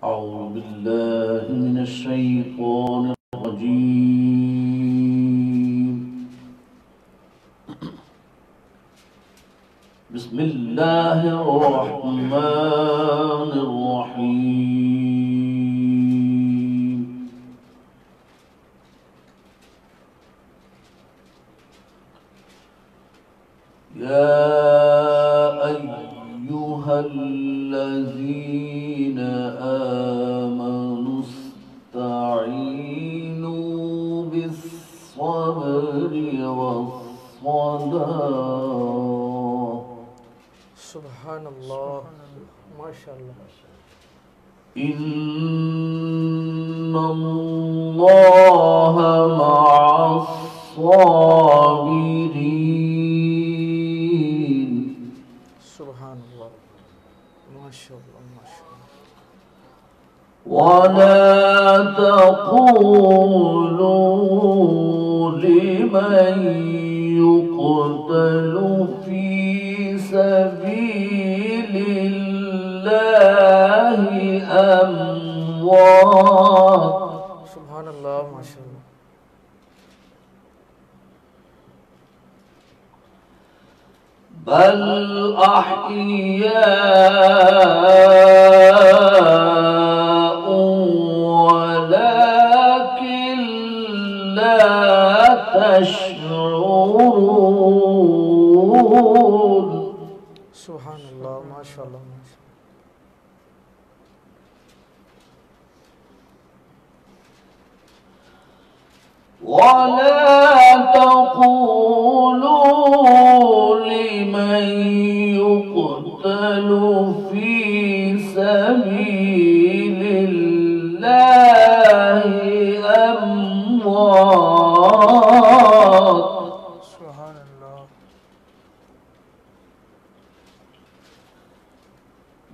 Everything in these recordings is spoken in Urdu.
أعوذ بالله من الشيطان الرجيم. بسم الله الرحمن الرحيم. يا أيها الذين آمنوا استعينوا بالصبر والصلاة. سبحان الله ما شاء الله. إن الله مع الصابرين. سبحان الله ما شاء الله ما شاء الله. ولا تقولوا لمن يقتل في سبيل الله أموات. سبحان الله ما شاء الله. بل أحياء ولكن لا تشعرون. سبحان الله ما شاء الله ما شاء الله. ولا تقولوا لمن يقتل في سبيل الله أموات. سبحان الله.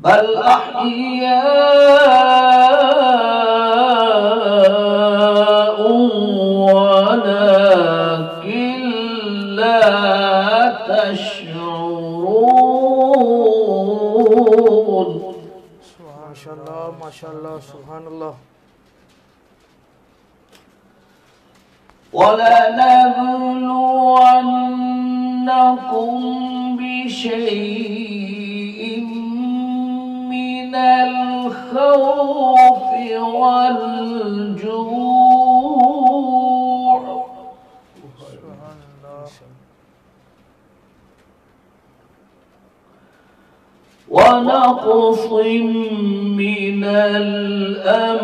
بل أحياء ولكن لا تشعرون. ما شاء الله ما شاء الله. سبحان الله. ولنبلونكم بشيء من الخوف والجوع سبحان الله. ونقص من الأموال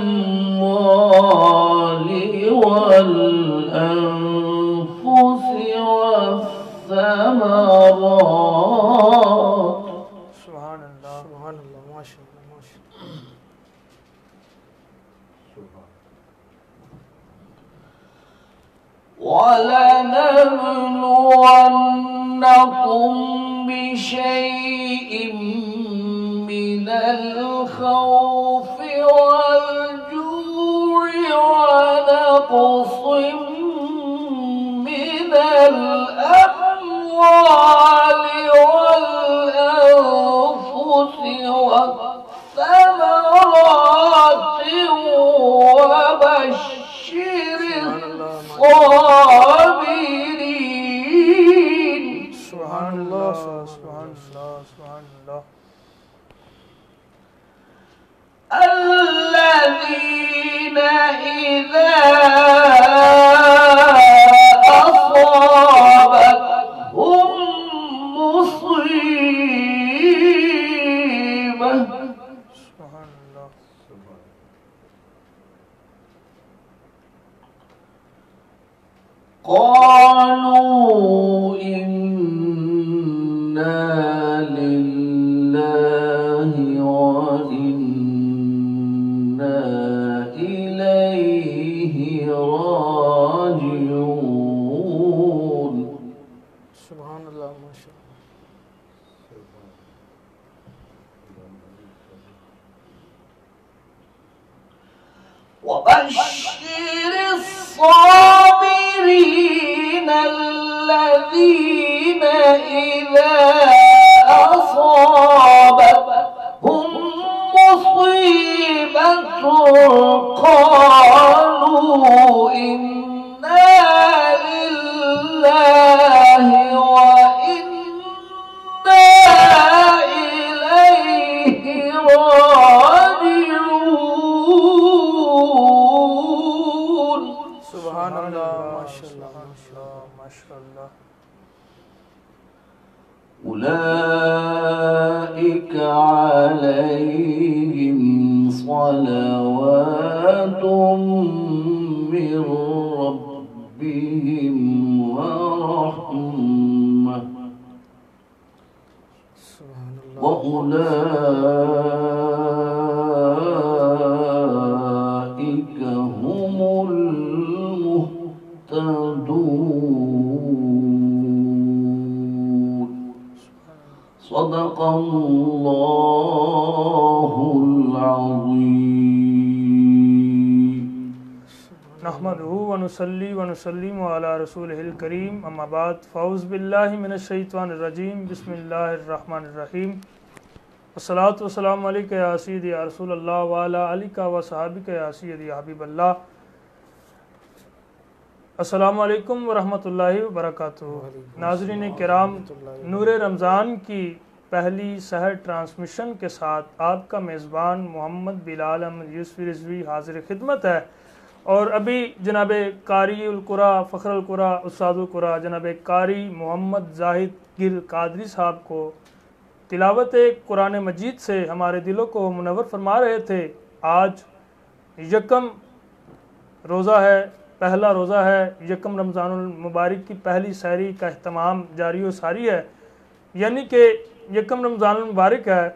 والأنفس والثمرات. سبحان الله سبحان الله ما شاء الله ما شاء الله. ولنبلونكم بشيء من الخوف والجوع ونقص من الأموال والأنفس والثمرات وبشر الصابرين. سبحان الله سبحان الله سبحان الله. الذين إذا أصابتهم مصيبة سبحان الله. قالوا إنا لله وإنا إليه راجعون. سبحان الله ما شاء الله. وبشر الصابرين الذين إذا أصابتهم مصيبة قالوا إنا لله وإنا إليه راجعون. سبحان اللہ. ماشاء اللہ ماشاء اللہ. أولئك عليهم صلوات من ربهم ورحمة وأولئك هم المهتدون. صدق الله العظيم. نحمده ونصلي ونسلم على رسوله الكريم. اما بعد فاعوذ بالله من الشیطان الرجیم. بسم اللہ الرحمن الرحیم. والصلاة والسلام علیک یا سیدی یا رسول اللہ وعلی آلک و صحابک یا سیدی یا حبیب اللہ. السلام علیکم ورحمۃ اللہ وبرکاتہ. ناظرین کرام، نور رمضان کی پہلی سحر ٹرانسمیشن کے ساتھ آپ کا میزبان محمد بلال احمد یوسفی رضوی حاضر خدمت ہے. اور ابھی جناب قاری القرآن فخر القرآن استاد القرآن جناب قاری محمد زاہد گر قادری صاحب کو تلاوت قرآن مجید سے ہمارے دلوں کو منور فرما رہے تھے. آج یکم روزہ ہے، پہلا روزہ ہے، یکم رمضان المبارک کی پہلی سحری کا اہتمام جاری و ساری ہے، یعنی کہ یکم رمضان المبارک ہے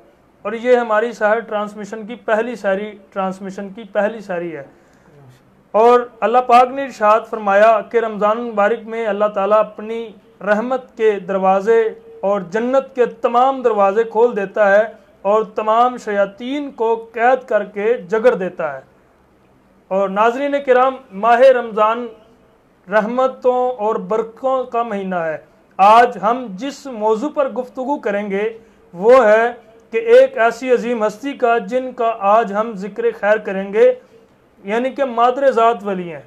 اور یہ ہماری سحر ٹرانسمیشن کی پہلی سحری سحری ہے. اور اللہ پاک نے ارشاد فرمایا کہ رمضان المبارک میں اللہ تعالیٰ اپنی رحمت کے دروازے اور جنت کے تمام دروازے کھول دیتا ہے اور تمام شیاطین کو قید کر کے جگڑ دیتا ہے. اور ناظرین کرام، ماہ رمضان رحمتوں اور برکتوں کا مہینہ ہے. آج ہم جس موضوع پر گفتگو کریں گے وہ ہے کہ ایک ایسی عظیم ہستی کا جن کا آج ہم ذکر خیر کریں گے، یعنی کہ مادر ذات ولی ہیں.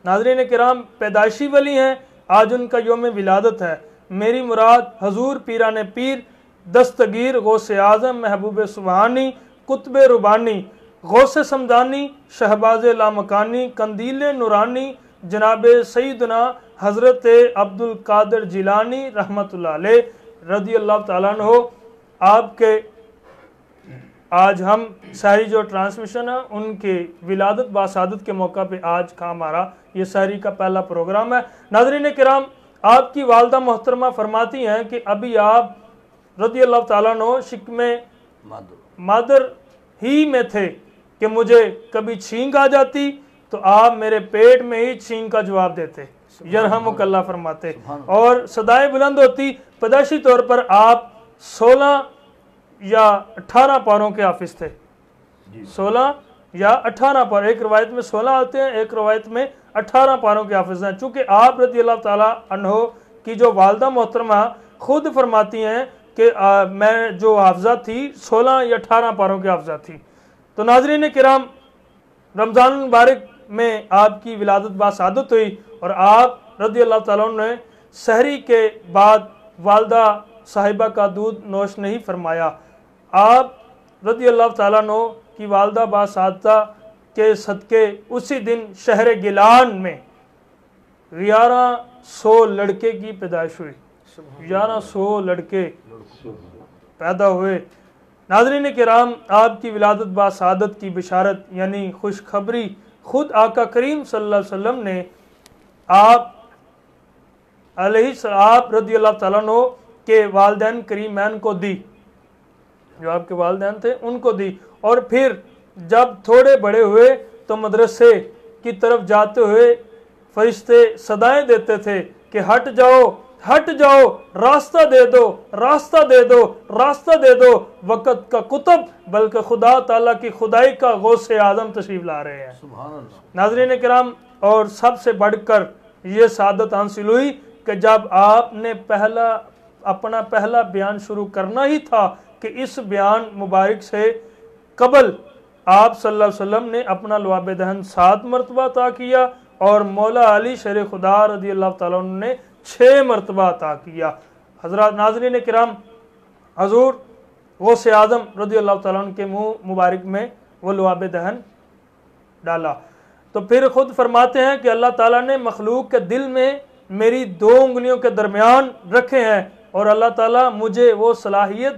ناظرین کرام، پیدائشی ولی ہیں. آج ان کا یوم ولادت ہے. میری مراد حضور پیران پیر دستگیر غوث اعظم محبوب سبحانی قطب ربانی غوث سمدانی شہباز لامکانی قندیل نورانی جناب سیدنا حضرت عبد القادر جیلانی رحمۃ اللہ علیہ رضی اللہ تعالیٰ عنہ. آپ کے آج ہم سحری جو ٹرانسمیشن ہے ان کے ولادت باسعادت کے موقع پہ آج کا ہمارا یہ سحری کا پہلا پروگرام ہے. ناظرین کرام، آپ کی والدہ محترمہ فرماتی ہیں کہ ابھی آپ رضی اللہ تعالیٰ عنہ شکم مادر ہی میں تھے کہ مجھے کبھی چھینک آ جاتی تو آپ میرے پیٹ میں ہی چھینک کا جواب دیتے، یرحمک اللہ فرماتے، اور صدائیں بلند ہوتی. پیدائشی طور پر آپ 16 یا 18 پاروں کے حافظ تھے. 16 یا 18 پار، ایک روایت میں 16 آتے ہیں، ایک روایت میں 18 پاروں کے حافظ ہیں. چونکہ آپ رضی اللہ تعالیٰ عنہ کی جو والدہ محترمہ خود فرماتی ہیں کہ میں جو حافظہ تھی 16 یا 18 پاروں کے حافظہ تھی. تو ناظرین کرام، رمضان المبارک میں آپ کی ولادت باسعادت ہوئی اور آپ رضی اللہ تعالیٰ عنہ نے سحری کے بعد والدہ صاحبہ کا دودھ نوش نہیں فرمایا. آپ رضی اللہ تعالیٰ عنہ کی والدہ باسعادہ کے صدقے اسی دن شہر گیلان میں 1100 لڑکے کی پیدائش ہوئی. 1100 لڑکے پیدا ہوئے. ناظرین کرام، آپ کی ولادت باسعادت کی بشارت یعنی خوشخبری خود آقا کریم صلی اللہ علیہ وسلم نے آپ رضی اللہ تعالیٰ عنہ کے والدین کریمین کو دی، جو آپ کے والدین تھے ان کو دی. اور پھر جب تھوڑے بڑے ہوئے تو مدرسے کی طرف جاتے ہوئے فرشتے صدائیں دیتے تھے کہ ہٹ ہٹ جاؤ، راستہ دے دو، راستہ دے دو، راستہ دے دو، وقت کا کتب بلکہ خدا تعالیٰ کی خدائی کا غوث اعظم تشریف لا رہے ہیں۔ سبحان اللہ۔ ناظرین کرام، اور سب سے بڑھ کر یہ سعادت حاصل ہوئی کہ جب آپ نے اپنا پہلا بیان شروع کرنا ہی تھا کہ اس بیان مبارک سے قبل آپ صلی اللہ علیہ وسلم نے اپنا لواب دہن 7 مرتبہ عطا کیا اور مولا علی شیر خدا رضی اللہ تعالیٰ عنہ نے 6 مرتبہ عطا کیا۔ حضرات ناظرین کرام، حضور غوث اعظم رضی اللہ تعالیٰ عنہ کے منہ مبارک میں وہ لواب دہن ڈالا تو پھر خود فرماتے ہیں کہ اللہ تعالیٰ نے مخلوق کے دل میں میری 2 انگلیوں کے درمیان رکھے ہیں، اور اللہ تعالیٰ مجھے وہ صلاحیت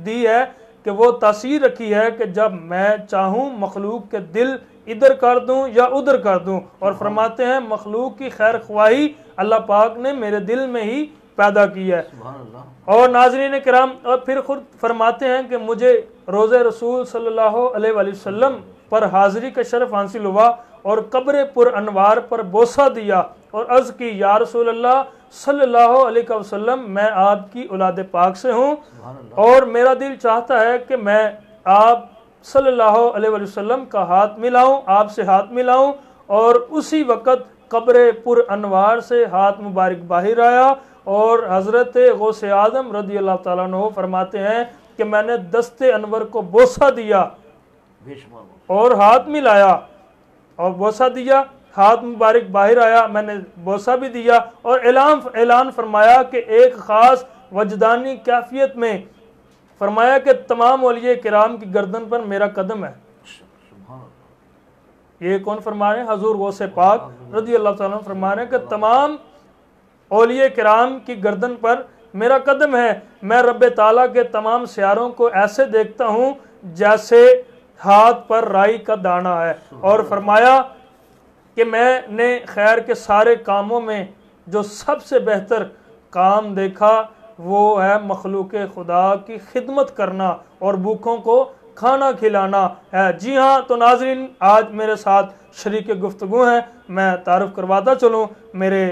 دی ہے کہ وہ تاثیر رکھی ہے کہ جب میں چاہوں مخلوق کے دل ادھر کر دوں یا ادھر کر دوں، اور فرماتے ہیں مخلوق کی خیر خواہی اللہ پاک نے میرے دل میں ہی پیدا کی ہے۔ سبحان اللہ۔ اور ناظرین کرام، اور پھر خود فرماتے ہیں کہ مجھے روضہ رسول صلی اللہ علیہ وآلہ وسلم پر حاضری کا شرف حاصل ہوا اور قبر پر انوار پر بوسہ دیا اور عرض کی یا رسول اللہ صلی اللہ علیہ وسلم، میں آپ کی اولاد پاک سے ہوں اور میرا دل چاہتا ہے کہ میں آپ صلی اللہ علیہ وسلم کا ہاتھ ملاؤں، آپ سے ہاتھ ملاؤں، اور اسی وقت قبر پر انوار سے ہاتھ مبارک باہر آیا اور حضرت غوث اعظم رضی اللہ تعالیٰ عنہ فرماتے ہیں کہ میں نے دست انور کو بوسہ دیا اور ہاتھ ملایا اور بوسہ دیا، ہاتھ مبارک باہر آیا، میں نے بوسہ بھی دیا اور اعلان فرمایا کہ ایک خاص وجدانی کیفیت میں فرمایا کہ تمام اولیاء کرام کی گردن پر میرا قدم ہے۔ یہ کون فرما رہے ہیں؟ حضور غوث پاک رضی اللہ تعالیٰ عنہ فرما رہے ہیں کہ تمام اولیاء کرام کی گردن پر میرا قدم ہے، میں رب تعالیٰ کے تمام سیاروں کو ایسے دیکھتا ہوں جیسے ہاتھ پر رائی کا دانہ ہے، اور فرمایا کہ میں نے خیر کے سارے کاموں میں جو سب سے بہتر کام دیکھا وہ ہے مخلوق خدا کی خدمت کرنا اور بھوکوں کو کھانا کھلانا ہے۔ جی ہاں، تو ناظرین آج میرے ساتھ شریک گفتگو ہیں، میں تعارف کرواتا چلوں، میرے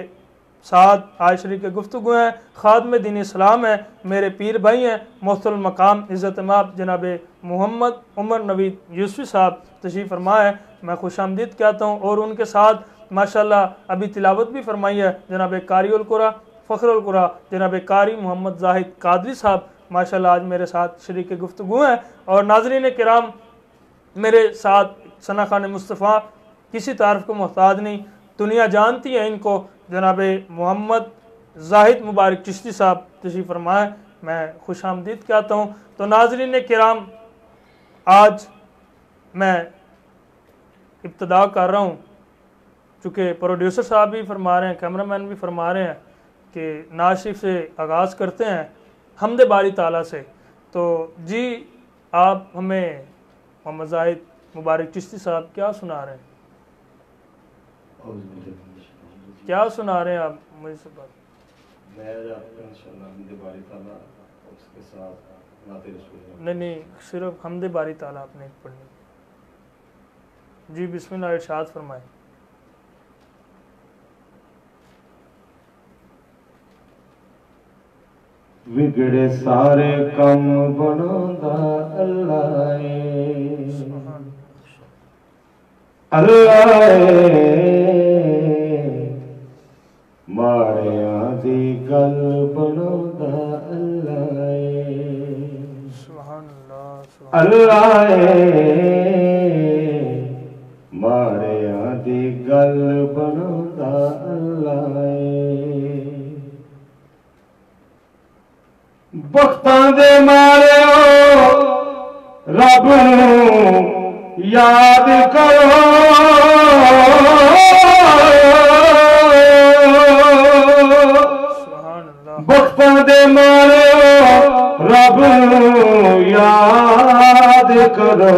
ساتھ آج شریک گفتگو ہیں خادم دین اسلام ہیں، میرے پیر بھائی ہیں، محترم مقام عزت مآب جناب محمد عمر نوید یوسفی صاحب تشریف فرما ہے، میں خوش آمدید کہتا ہوں، اور ان کے ساتھ ماشاءاللہ ابھی تلاوت بھی فرمائی ہے جناب قاری القرآن فخر القرآن جناب قاری محمد زاہد قادری صاحب ماشاءاللہ آج میرے ساتھ شریک گفتگو ہیں۔ اور ناظرین کرام، میرے ساتھ ثنا خان مصطفیٰ کسی تعارف کو محتاج نہیں، دنیا جانتی ہے ان کو، جناب محمد زاہد مبارک چشتی صاحب تشریف فرمائے، میں خوش آمدید کہتا ہوں۔ تو ناظرین کرام، آج میں ابتدا کر رہا ہوں، چونکہ پروڈیوسر صاحب بھی فرما رہے ہیں، کیمرہ مین بھی فرما رہے ہیں کہ نعت شریف سے آغاز کرتے ہیں حمد باری تعالیٰ سے، تو جی آپ ہمیں محمد زاہد مبارک چشتی صاحب کیا سنا رہے ہیں؟ کیا سنا رہے ہیں آپ مجھ سے بات؟ میں آپ کو انشاءاللہ حمد باری تعالیٰ اس کے ساتھ نعت رسول نہیں، صرف حمد باری تعالیٰ آپ نے پڑھنی۔ جی بسم اللہ، ارشاد فرمائیں۔ بگڑے سارے کم بناوندا اللہ اے، اللہ اے، ماڑیاں دی گل بناوندا اللہ اے، سبحان اللہ، اللہ اے، ماڑیاں دی گل بناوندا اللہ اے، بختاں دے مارو رب نوں یاد کرو، سبحان اللہ، بختاں دے مارو رب نوں یاد کرو،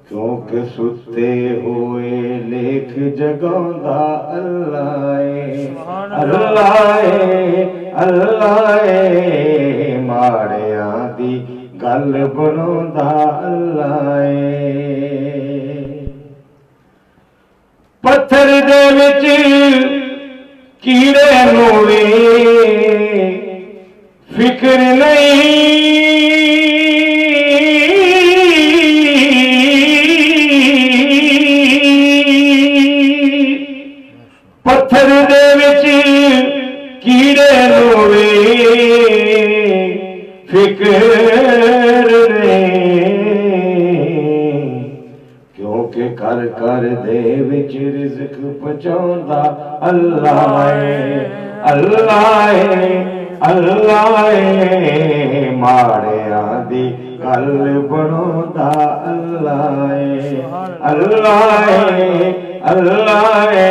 کیونکہ ستے ہوئے لکھ جگاوندا اللہ اے، اللہ اے، اللہ اے، ماڑیاں دی گل بناوندا اللہ اے، پتھر دے وچ کیڑے کر کر دے وچ رزق پہنچاوندا اللہ اے اللہ اے اللہ اے ماڑیاں دی گل بناوندا اللہ اے اللہ اے اللہ اے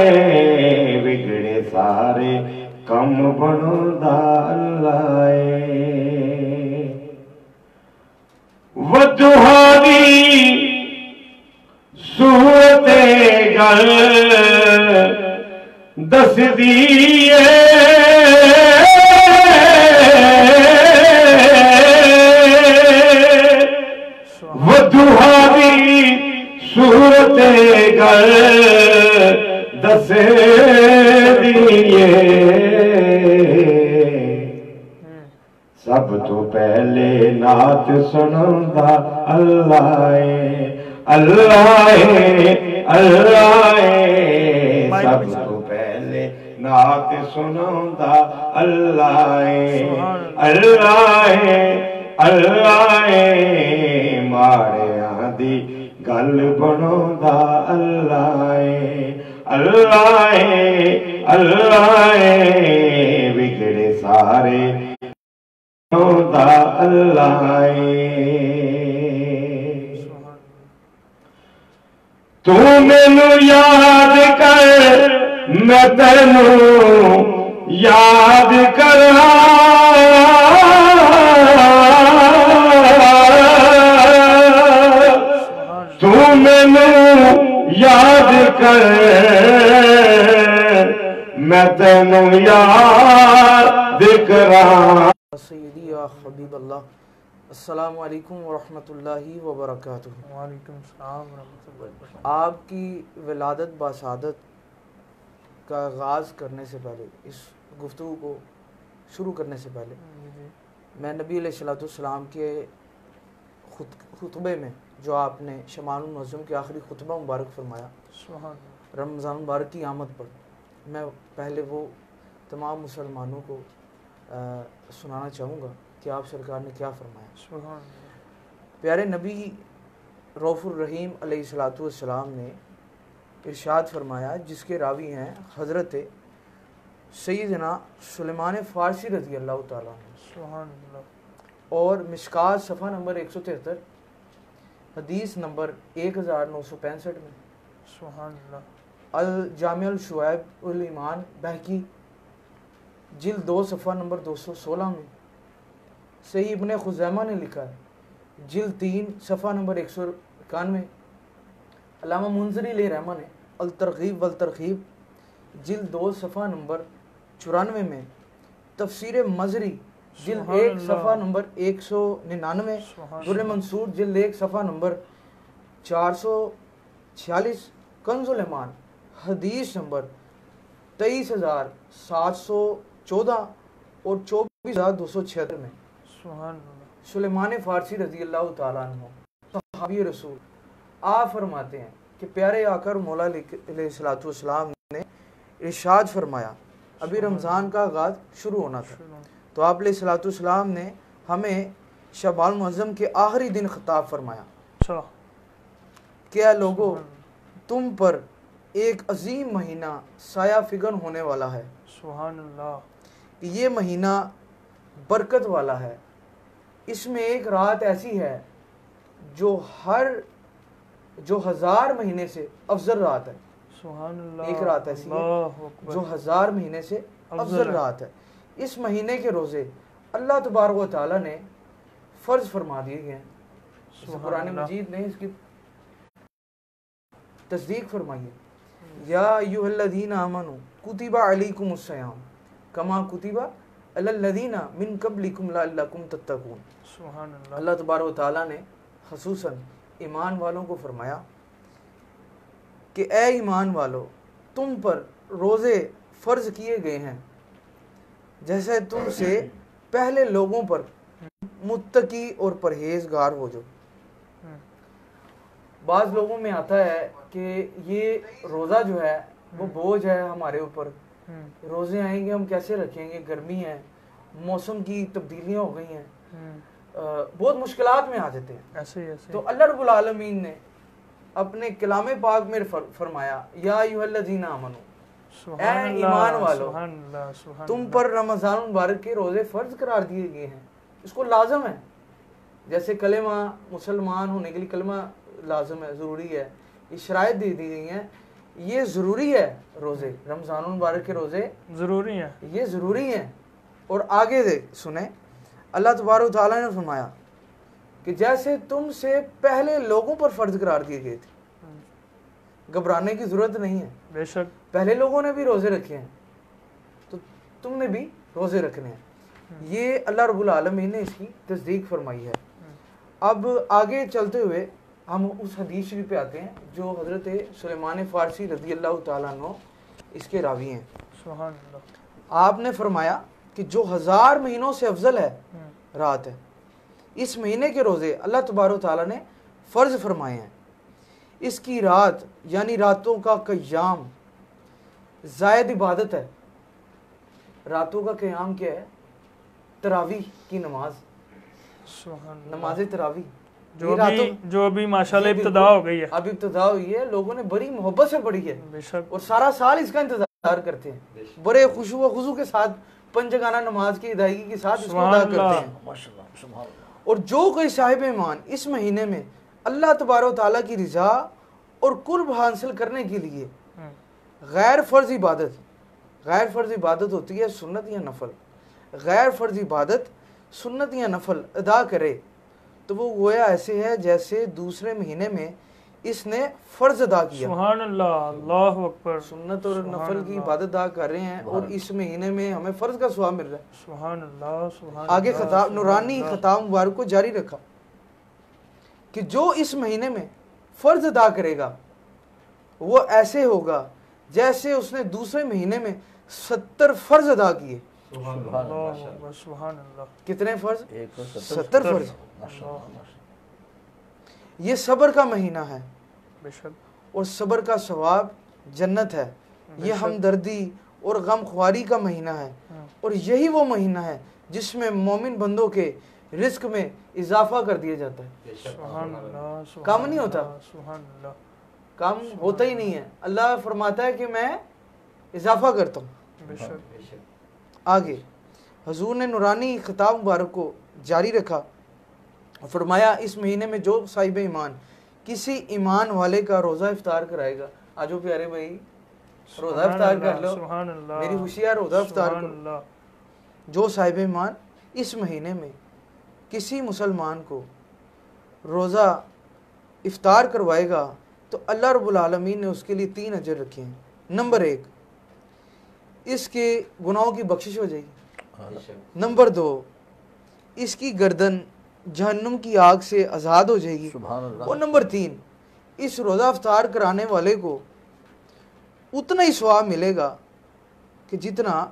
بگڑے سارے کم بناوندا اللہ اے وجوہاں دی صورت گل دس دیئے وجوہاں دی صورت گل دس دیئے سب تو پہلے نعت سنوندا اللہ اے اللہ اے اللہ اے سب تو پہلے نعت سنوندا اللہ اے اللہ اے اللہ اے ماڑیاں دی گل بناوندا اللہ اے اللہ اے اللہ اے بگڑے سارے اللہ تو مینوں یاد کر میں تینوں یاد کراں تو مینوں یاد کر میں تینوں یاد کراں سیدی یا حبیب اللہ السلام علیکم ورحمۃ اللہ وبرکاتہ۔ وعلیکم السلام ورحمۃ اللہ وبرکاتہ۔ آپ کی ولادت باسعادت کا آغاز کرنے سے پہلے، اس گفتگو کو شروع کرنے سے پہلے میں نبی علیہ الصلوۃ والسلام کے خطبے میں جو آپ نے شمال المنظم کے آخری خطبہ مبارک فرمایا رمضان مبارک کی آمد پر، میں پہلے وہ تمام مسلمانوں کو سنانا چاہوں گا کہ آپ سرکار نے کیا فرمایا۔ پیارے نبی رؤوف الرحیم علیہ الصلوۃ والسلام نے ارشاد فرمایا، جس کے راوی ہیں حضرت سیدنا سلیمان فارسی رضی اللہ تعالیٰ عنہ، اور مشکات صفحہ نمبر 173 حدیث نمبر 1965 میں، الجامع الشعائب الایمان بہقی جلد 2 صفحہ نمبر 216 میں، صحیح ابن خزیمہ نے لکھا ہے جلد 3 صفحہ نمبر 191، علامہ منذری علیہ رحمہ نے الترغیب والترغیب جلد 2 صفحہ نمبر 94 میں، تفسیر مزری جلد 1 صفحہ نمبر 199، در منصور جلد 1 صفحہ نمبر 446، کنز الایمان حدیث نمبر 23714 اور 24276 میں، سلیمان فارسی رضی اللہ تعالیٰ عنہ صحابی رسول آپ فرماتے ہیں کہ پیارے آقا مولا علیہ الصلوۃ والسلام نے ارشاد فرمایا، ابھی رمضان کا آغاز شروع ہونا تھا، تو آپ علیہ الصلوۃ والسلام نے ہمیں شعبان المعظم کے آخری دن خطاب فرمایا کہ اے لوگو، تم پر ایک عظیم مہینہ سایہ فگن ہونے والا ہے، سبحان اللہ، یہ مہینہ برکت والا ہے، اس میں ایک رات ایسی ہے جو 1000 مہینے سے افضل رات ہے، سبحان اللہ، ایک رات ایسی ہے جو 1000 مہینے سے افضل رات ہے۔ اس مہینے کے روزے اللہ تبارک و تعالیٰ نے فرض فرما دیے گئے ہیں، قرآن مجید نے اس کی تصدیق فرمائی ہے، یا ایھا الذین آمنوا کتب علیکم الصیام کما کتب علی الذین من قبلکم لعلکم تتقون۔ سبحان اللہ، اللہ تبارک و تعالیٰ نے خصوصاً ایمان والوں کو فرمایا کہ اے ایمان والو، تم پر روزے فرض کیے گئے ہیں جیسے تم سے پہلے لوگوں پر متقی اور پرہیزگار ہو جو۔ بعض لوگوں میں آتا ہے کہ یہ روزہ جو ہے وہ بوجھ ہے ہمارے اوپر، روزے آئیں گے ہم کیسے رکھیں گے، گرمی ہے، موسم کی تبدیلیاں ہو گئی ہیں، بہت مشکلات میں آ جاتے ہیں۔ تو اللہ رب العالمین نے اپنے کلام پاک میں فرمایا یا ایھا الذین آمنو، اے ایمان والو، تم پر رمضان المبارک کے روزے فرض قرار دیے گئے ہیں. اس کو لازم ہے، جیسے کلمہ مسلمان ہونے کے لیے کلمہ لازم ہے، ضروری ہے، یہ شرائط دے دی گئی ہیں، یہ ضروری ہے. روزے رمضان المبارک کے روزے ضروری ہیں، یہ ضروری ہیں. اور آگے سنیں، اللہ تبارک و تعالیٰ نے فرمایا کہ جیسے تم سے پہلے لوگوں پر فرض قرار دیے گئے تھے، گھبرانے کی ضرورت نہیں ہے. بے شک پہلے لوگوں نے بھی روزے رکھے ہیں تو تم نے بھی روزے رکھنے ہیں. یہ اللہ رب العالمین نے اس کی تصدیق فرمائی ہے. اب آگے چلتے ہوئے ہم اس حدیث شریف پہ آتے ہیں جو حضرت سلیمان فارسی رضی اللہ تعالیٰ عنہ اس کے راوی ہیں. سبحان اللہ. آپ نے فرمایا کہ جو 1000 مہینوں سے افضل ہے رات ہے، اس مہینے کے روزے اللہ تبارک و تعالیٰ نے فرض فرمائے ہیں. اس کی رات یعنی راتوں کا قیام زائد عبادت ہے. راتوں کا قیام کیا ہے؟ تراویح کی نماز، نماز تراویح جو بھی ماشاءاللہ ابتدا ہو گئی ہے، اب ابتدا ہوئی ہے، لوگوں نے بڑی محبت سے پڑھی ہے بے شک، اور سارا سال اس کا انتظار کرتے ہیں، بڑے خشوع و خضوع کے ساتھ پنجگانہ نماز کی ادائیگی کے ساتھ اس کو ادا کرتے ہیں. اور جو کوئی صاحب ایمان اس مہینے میں اللہ تبارک و تعالیٰ کی رضا اور قرب حاصل کرنے کے لیے غیر فرض عبادت ہوتی ہے سنت یا نفل، غیر فرض عبادت سنت یا نفل ادا کرے تو وہ گویا ایسے ہے جیسے دوسرے مہینے میں اس نے فرض ادا کیا. سبحان اللہ، اللہ اکبر. سنت اور نفل کی عبادت ادا کر رہے ہیں اور اس مہینے میں ہمیں فرض کا ثواب مل رہا ہے. سبحان اللہ، سبحان آگے خطاب نورانی خطاب مبارک کو جاری رکھا کہ جو اس مہینے میں فرض ادا کرے گا وہ ایسے ہوگا جیسے اس نے دوسرے مہینے میں 70 فرض ادا کیے. اللہ، سبحان اللہ. کتنے فرض؟ 70 فرض. یہ صبر کا مہینہ ہے بے شک، اور صبر کا ثواب جنت ہے. یہ ہمدردی اور غم خواری کا مہینہ ہے اور یہی وہ مہینہ ہے جس میں مومن بندوں کے رزق میں اضافہ کر دیا جاتا ہے. سبحان اللہ. کام نہیں ہوتا، سبحان اللہ، کام ہوتا ہی نہیں ہے. اللہ فرماتا ہے کہ میں اضافہ کرتا ہوں. بے شک. آگے حضور نے نورانی خطاب مبارک کو جاری رکھا، فرمایا اس مہینے میں جو صاحب ایمان کسی ایمان والے کا روزہ افطار کرائے گا. آجو پیارے بھائی روزہ افطار کر لو، سبحان اللہ، میری خوشی ہے، روزہ افطار کرو. جو صاحب ایمان اس مہینے میں کسی مسلمان کو روزہ افطار کروائے گا تو اللہ رب العالمین نے اس کے لیے 3 اجر رکھے ہیں. نمبر 1 اس کے گناہوں کی بخشش ہو جائے گی. نمبر 2 اس کی گردن جہنم کی آگ سے آزاد ہو جائے گی. اور نمبر 3 اس روزہ افطار کرانے والے کو اتنا ہی ثواب ملے گا کہ جتنا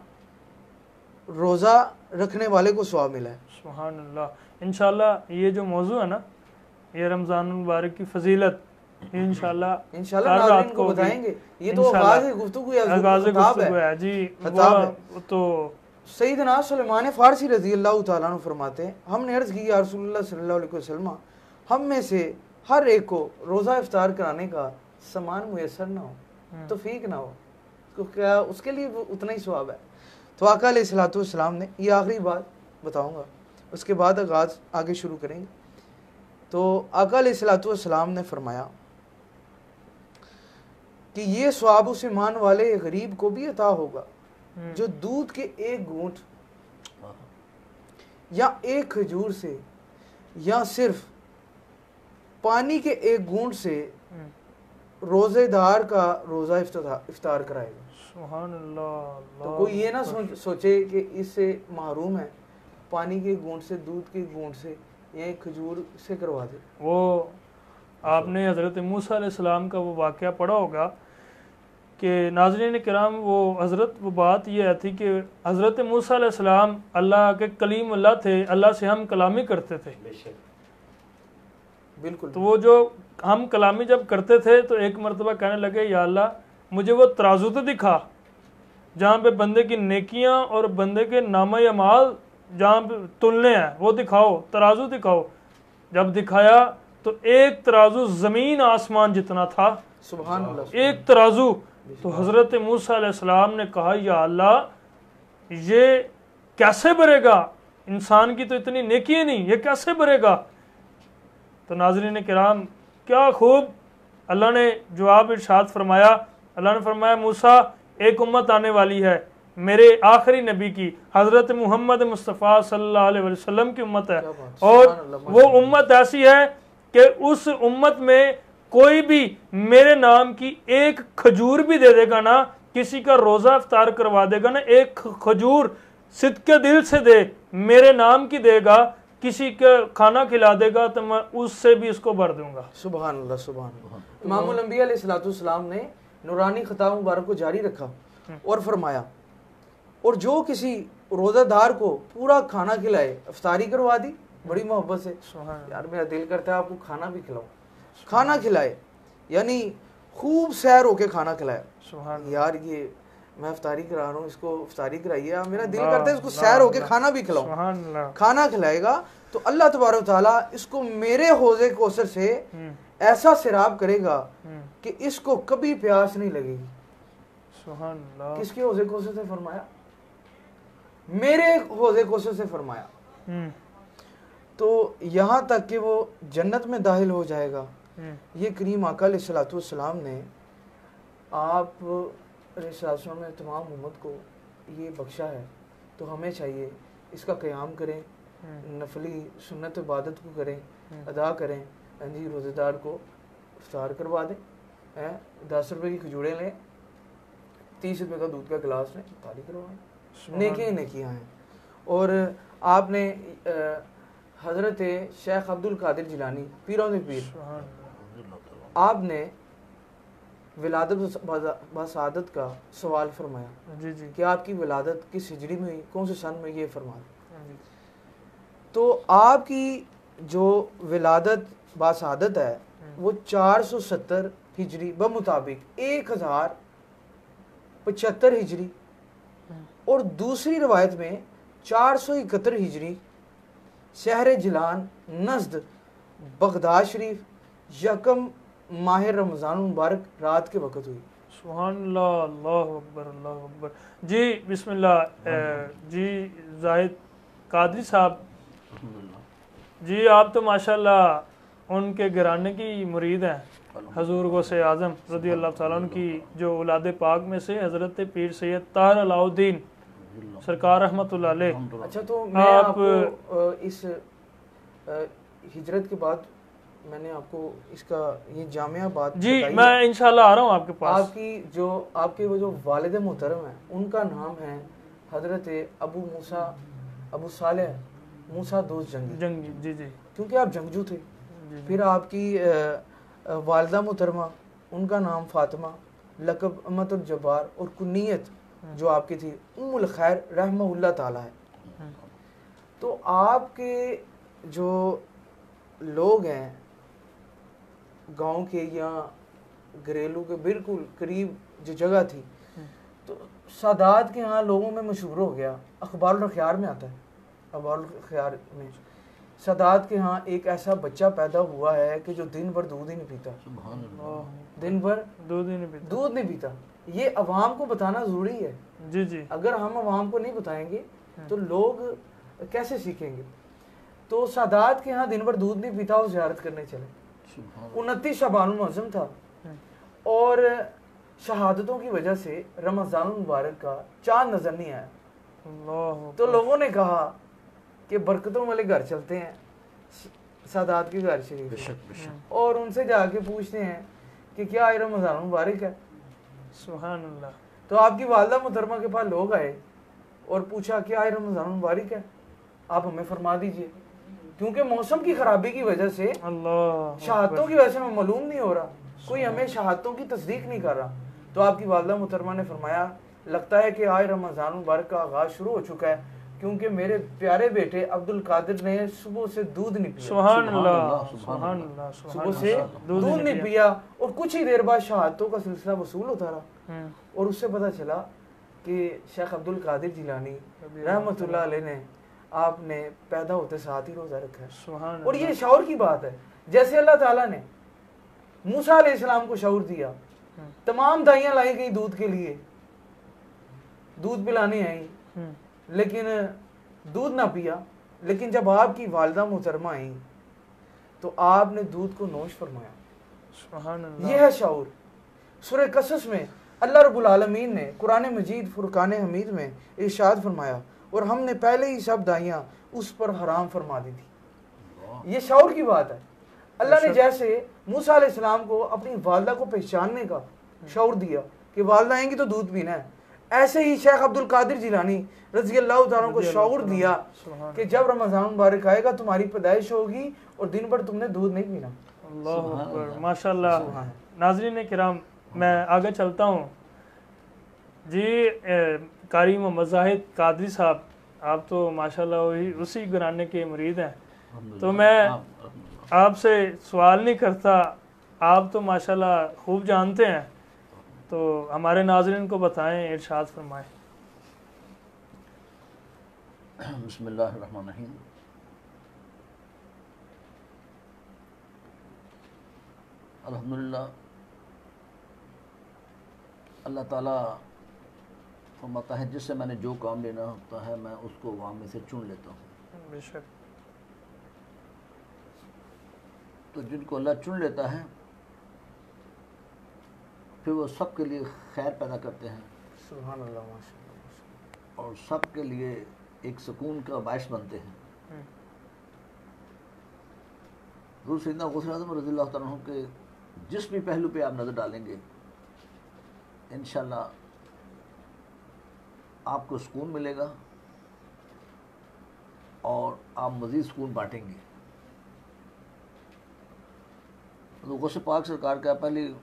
روزہ رکھنے والے کو ثواب ملا ہے. سبحان اللہ. انشاءاللہ یہ جو موضوع ہے نا، یہ رمضان المبارک کی فضیلت، انشاءاللہ ناظرین کو بتائیں گے. یہ تو آغاز گفتگو ہے جی. تو سیدنا سلیمان فارسی رضی اللہ تعالیٰ عنہ فرماتے ہیں ہم نے عرض کی یا رسول اللہ صلی اللہ علیہ وسلم ہم میں سے ہر ایک کو روزہ افطار کرانے کا سامان میسر نہ ہو، توفیق نہ ہو، تو کیا اس کے لیے اتنا ہی ثواب ہے. تو آقا علیہ الصلوۃ والسلام نے یہ آخری بات بتاؤں گا، اس کے بعد آغاز آگے شروع کریں گے. تو آقا علیہ الصلوۃ والسلام نے فرمایا کہ یہ ثواب اس ایمان والے غریب کو بھی عطا ہوگا جو دودھ کے 1 گھونٹ یا 1 کھجور سے یا صرف پانی کے 1 گھونٹ سے روزے دار کا روزہ افطار کرائے گا. سبحان اللہ. تو کوئی یہ نہ سوچے کہ اس سے محروم ہے، پانی کے گھونٹ سے، دودھ کے گھونٹ سے یا 1 کھجور سے کروا دے. وہ آپ نے حضرت موسیٰ علیہ السلام کا وہ واقعہ پڑھا ہوگا کہ ناظرین کرام وہ بات یہ تھی کہ حضرت موسیٰ علیہ السلام اللہ کے کلیم اللہ تھے، اللہ سے ہم کلامی کرتے تھے. بالکل. تو وہ جو ہم کلامی جب کرتے تھے تو ایک مرتبہ کہنے لگے یا اللہ مجھے وہ ترازو تو دکھا جہاں پہ بندے کی نیکیاں اور بندے کے نامہ اعمال جہاں پہ تلنے ہیں، وہ دکھاؤ، ترازو دکھاؤ. جب دکھایا تو تو ایک ترازو زمین آسمان جتنا تھا، سبحان اللہ، ایک ترازو. تو حضرت موسیٰ علیہ السلام نے کہا یا اللہ یہ کیسے بھرے گا، انسان کی تو اتنی نیکی نہیں، یہ کیسے بھرے گا؟ تو ناظرین کرام کیا خوب اللہ نے جواب ارشاد فرمایا. اللہ نے فرمایا موسیٰ ایک امت آنے والی ہے میرے آخری نبی کی، حضرت محمد مصطفیٰ صلی اللہ علیہ وسلم کی امت ہے، اور وہ امت ایسی ہے کہ اس امت میں کوئی بھی میرے نام کی ایک کھجور بھی دے دے گا نا، کسی کا روزہ افطار کروا دے گا نا، ایک کھجور صدقے دل سے دے، میرے نام کی دے گا، کسی کا کھانا کھلا دے گا تو میں اس سے بھی اس کو بھر دوں گا. سبحان اللہ، سبحان اللہ. امام الانبیاء علیہ السلام نے نورانی خطاب مبارک کو جاری رکھا اور فرمایا اور جو کسی روزہ دار کو پورا کھانا کھلائے، افطاری کروا دی بڑی محبت سے، یار میرا دل کرتا ہے آپ کو کھانا بھی کھلاؤ، کھانا کھلائے، یعنی خوب سیر ہو کے کھانا کھلایا، یار یہ میں افطاری کرا رہا ہوں، اس کو افطاری کرائیے، میرا دل کرتا ہے اس کو سیر ہو کے کھانا بھی کھلاؤ، کھانا کھلائے گا تو اللہ تبارک و تعالیٰ اس کو میرے حوض کوثر سے ایسا سیراب کرے گا کہ اس کو کبھی پیاس نہیں لگے گی. سبحان اللہ. کس کے حوض کوثر سے فرمایا؟ میرے حوض کوثر سے فرمایا. تو یہاں تک کہ وہ جنت میں داخل ہو جائے گا. یہ کریم آقا علیہ السلام نے آپ علیہ السلام نے تمام امت کو یہ بخشا ہے، تو ہمیں چاہیے اس کا قیام کریں، نفلی سنت عبادت کو کریں، ادا کریں. جی روزے دار کو افطار کروا دیں، 10 روپے کی کھجوریں لیں، 30 روپے کا دودھ کا گلاس لیں، افطاری کروائیں. نیکیاں ہیں. اور آپ نے حضرت شیخ عبد القادر جیلانی پیروں نے پیر، آپ نے ولادت بسعادت کا سوال فرمایا کہ آپ کی ولادت کس ہجری میں ہوئی، کون سے سن میں، یہ فرمایا. تو آپ کی جو ولادت بسعادت ہے وہ 470 ہجری بمطابق 1075 ہجری، اور دوسری روایت میں 471 ہجری شہر جیلان نزد بغداد شریف یکم ماہ رمضان مبارک رات کے وقت ہوئی. سبحان اللہ، اللہ اکبر، اللہ اکبر. جی بسم اللہ. جی زاہد قادری صاحب، جی آپ تو ماشاءاللہ ان کے گھرانے کی مرید ہیں، حضور غوث اعظم رضی اللہ تعالیٰ عنہ کی جو اولاد پاک میں سے حضرت پیر سید طاہر علاء الدین سرکار رحمۃ اللہ علیہ. اچھا تو میں آپ کو اس ہجرت کے بعد میں نے آپ کو اس کا یہ جامعہ بات جی میں انشاءاللہ آ رہا ہوں آپ کے پاس. آپ کی جو آپ کے وہ جو والد محترم ہیں ان کا نام ہے حضرت ابو صالح موسیٰ دوست جنگی. جی جی کیونکہ آپ جنگجو تھے. پھر آپ کی والدہ محترمہ ان کا نام فاطمہ، لقب امت الجبار، اور کنیت جو آپ کی تھی ام الخیر رحمہ اللہ تعالی ہے. تو آپ کے جو لوگ ہیں گاؤں کے یا گھریلو کے بالکل قریب جو جگہ تھی، تو سادات کے ہاں لوگوں میں مشہور ہو گیا، اخبار الخیار میں آتا ہے، اخبار الخیار میں سادات کے ہاں ایک ایسا بچہ پیدا ہوا ہے کہ جو دن بھر دودھ ہی نہیں پیتا. سبحان اللہ. دن بھر دودھ نہیں پیتا. یہ عوام کو بتانا ضروری ہے. جی جی اگر ہم عوام کو نہیں بتائیں گے تو لوگ کیسے سیکھیں گے. تو سادات کے ہاں دن بھر دودھ نہیں پیتا، وہ زیارت کرنے چلے. 29 شعبان المعظم تھا اور شہادتوں کی وجہ سے رمضان المبارک کا چاند نظر نہیں آیا. تو لوگوں نے کہا کہ برکتوں والے گھر چلتے ہیں، سادات کے گھر شریف، اور ان سے جا کے پوچھتے ہیں کہ کیا یہ رمضان المبارک ہے. سبحان اللہ. تو آپ کی والدہ محترمہ کے پاس لوگ آئے اور پوچھا کیا یہ رمضان المبارک ہے، آپ ہمیں فرما دیجئے. کیونکہ موسم کی خرابی کی وجہ سے، شہادتوں کی وجہ سے ہمیں معلوم نہیں ہو رہا، کوئی ہمیں شہادتوں کی تصدیق نہیں کر رہا. تو آپ کی والدہ محترمہ نے فرمایا لگتا ہے کہ آج رمضان المبارک کا آغاز شروع ہو چکا ہے، کیونکہ میرے پیارے بیٹے عبد القادر نے صبح سے دودھ نہیں پیا. سبحان اللہ، سبحان اللہ. صبح سے دودھ نہیں پیا، اور کچھ ہی دیر بعد شہادتوں کا سلسلہ وصول ہوتا رہا. اور اس سے پتہ چلا کہ شیخ عبد القادر جیلانی رحمۃ اللہ علیہ نے آپ نے پیدا ہوتے ساتھ ہی روزہ رکھا ہے. اور یہ شعور کی بات ہے. جیسے اللہ تعالیٰ نے موسیٰ علیہ السلام کو شعور دیا، تمام دائیاں لائی گئی دودھ کے لیے، دودھ پلانے آئیں لیکن دودھ نہ پیا، لیکن جب آپ کی والدہ محترمہ آئیں تو آپ نے دودھ کو نوش فرمایا۔ سبحان اللہ۔ یہ ہے شعور۔ سورہ قصص میں اللہ رب العالمین نے قرآن مجید فرقان حمید میں ارشاد فرمایا، اور ہم نے پہلے ہی سب دائیاں اس پر حرام فرما دی تھی۔ یہ شعور کی بات ہے۔ اللہ نے جیسے موسیٰ علیہ السلام کو اپنی والدہ کو پہچاننے کا شعور دیا کہ والدہ آئیں گی تو دودھ پینا ہے، ایسے ہی شیخ عبد القادر جیلانی رضی اللہ تعالیٰ کو شعور دیا کہ جب رمضان مبارک آئے گا تمہاری پیدائش ہوگی اور دن بھر تم نے دودھ نہیں پینا۔ اللہ اکبر، ماشاء اللہ۔ ناظرین کرام، میں آگے چلتا ہوں۔ جی قاری محمد زاہد قادری صاحب، آپ تو ماشاءاللہ وہی اسی گھرانے کے مرید ہیں، تو میں آپ سے سوال نہیں کرتا، آپ تو ماشاءاللہ خوب جانتے ہیں، تو ہمارے ناظرین کو بتائیں، ارشاد فرمائیں۔ بسم اللہ الرحمن الرحیم۔ الحمدللہ، اللہ تعالیٰ فرماتا ہے جس سے میں نے جو کام لینا ہوتا ہے میں اس کو عوام میں سے چن لیتا ہوں۔ بے شک۔ تو جن کو اللہ چن لیتا ہے پھر وہ سب کے لیے خیر پیدا کرتے ہیں سبحان اللہ، ماشاء اللہ۔ اور سب کے لیے ایک سکون کا باعث بنتے ہیں۔ حضور سیدنا غوث اعظم رضی اللہ تعالیٰ عنہ کے جس بھی پہلو پہ آپ نظر ڈالیں گے انشاءاللہ آپ کو سکون ملے گا اور آپ مزید سکون بانٹیں گے۔ غوث پاک سرکار کا پہلی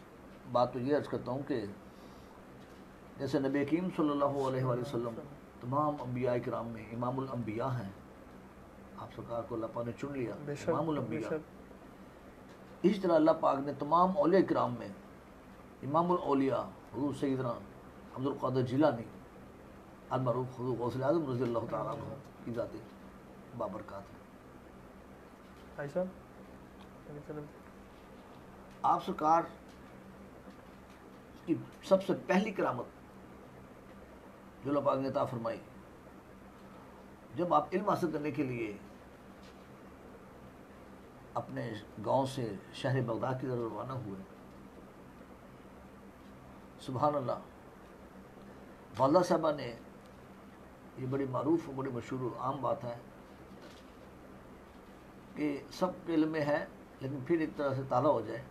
بات تو یہ عرض کرتا ہوں کہ جیسے نبی کریم صلی اللہ علیہ وآلہ وسلم تمام انبیاء کرام میں امام الانبیاء ہیں، آپ سرکار کو اللہ پاک نے چن لیا امام الانبیاء، اسی طرح اللہ پاک نے تمام اولیاء کرام میں امام الاولیاء حضور سیدنا عبد القادر جیلانی المعروف حضور غوث اعظم رضی اللہ تعالیٰ عنہ کی ذات بابرکات ہے۔ آپ سرکار کی سب سے پہلی کرامت جو اللہ پاک نے عطا فرمائی، جب آپ علم حاصل کرنے کے لیے اپنے گاؤں سے شہر بغداد کی طرف روانہ ہوئے، سبحان اللہ، والدہ صاحبہ نے، یہ بڑی معروف اور بڑی مشہور و عام بات ہے کہ سب کے علم میں ہے لیکن پھر ایک طرح سے تالا ہو جائے،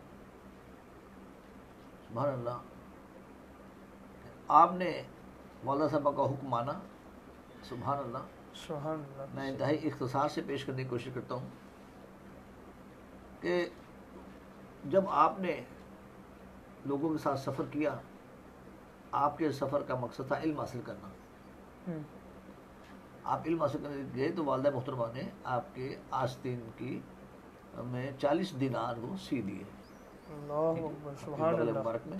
سبحان اللہ، آپ نے والدہ صاحبہ کا حکم مانا، سبحان اللہ۔ سبحان اللہ۔ میں انتہائی اختصار سے پیش کرنے کی کوشش کرتا ہوں کہ جب آپ نے لوگوں کے ساتھ سفر کیا، آپ کے سفر کا مقصد تھا علم حاصل کرنا، آپ علم حاصل کرنے گئے تو والدہ محترمہ نے آپ کے آستین کی میں 40 دینار وہ سی دیے سبحان اللہ مبارک میں۔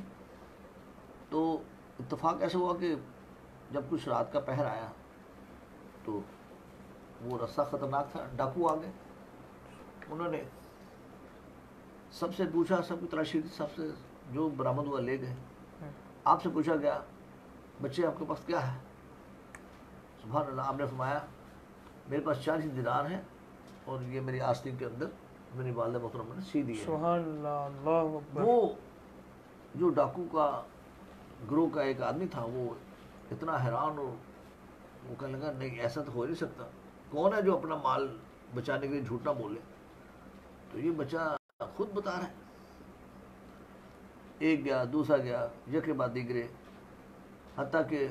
تو اتفاق ایسا ہوا کہ جب کچھ رات کا پہر آیا تو وہ رستہ خطرناک تھا، ڈاکو آ گئے، انہوں نے سب سے پوچھا، سب کی تلاشی تھی، سب سے جو برآمد ہوا لے گئے۔ آپ سے پوچھا گیا بچے آپ کے پاس کیا ہے؟ سبحان اللہ، آپ نے فرمایا میرے پاس 40 دینار ہیں اور یہ میری آستین کے اندر میری والدہ محترمہ نے سی دی ہے۔ سبحان اللہ، اللہ اکبر۔ وہ جو ڈاکو کا گروہ کا ایک آدمی تھا وہ اتنا حیران، اور وہ کہنے لگا نہیں ایسا تو ہو نہیں سکتا، کون ہے جو اپنا مال بچانے کے لیے جھوٹ نہ بولے؟ تو یہ بچہ خود بتا رہا ہے۔ ایک گیا، دوسرا گیا، یک کے بعد دیگرے، حتیٰ کہ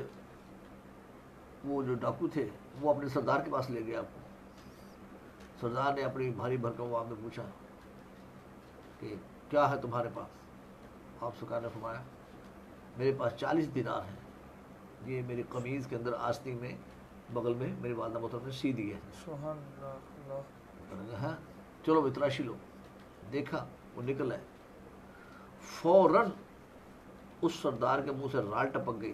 وہ جو ڈاکو تھے وہ اپنے سردار کے پاس لے گیا آپ کو۔ سردار نے اپنی بھاری بھرکم آواز میں پوچھا کہ کیا ہے تمہارے پاس؟ آپ سرکار نے فرمایا میرے پاس 40 دینار ہیں، یہ میری قمیض کے اندر آستین میں بغل میں میری والدہ محترمہ نے سی دی ہے۔ سبحان اللہ۔ ہاں چلو بھی تلاشی لو۔ دیکھا وہ نکل ہے، فوراً اس سردار کے منہ سے رال ٹپک گئی،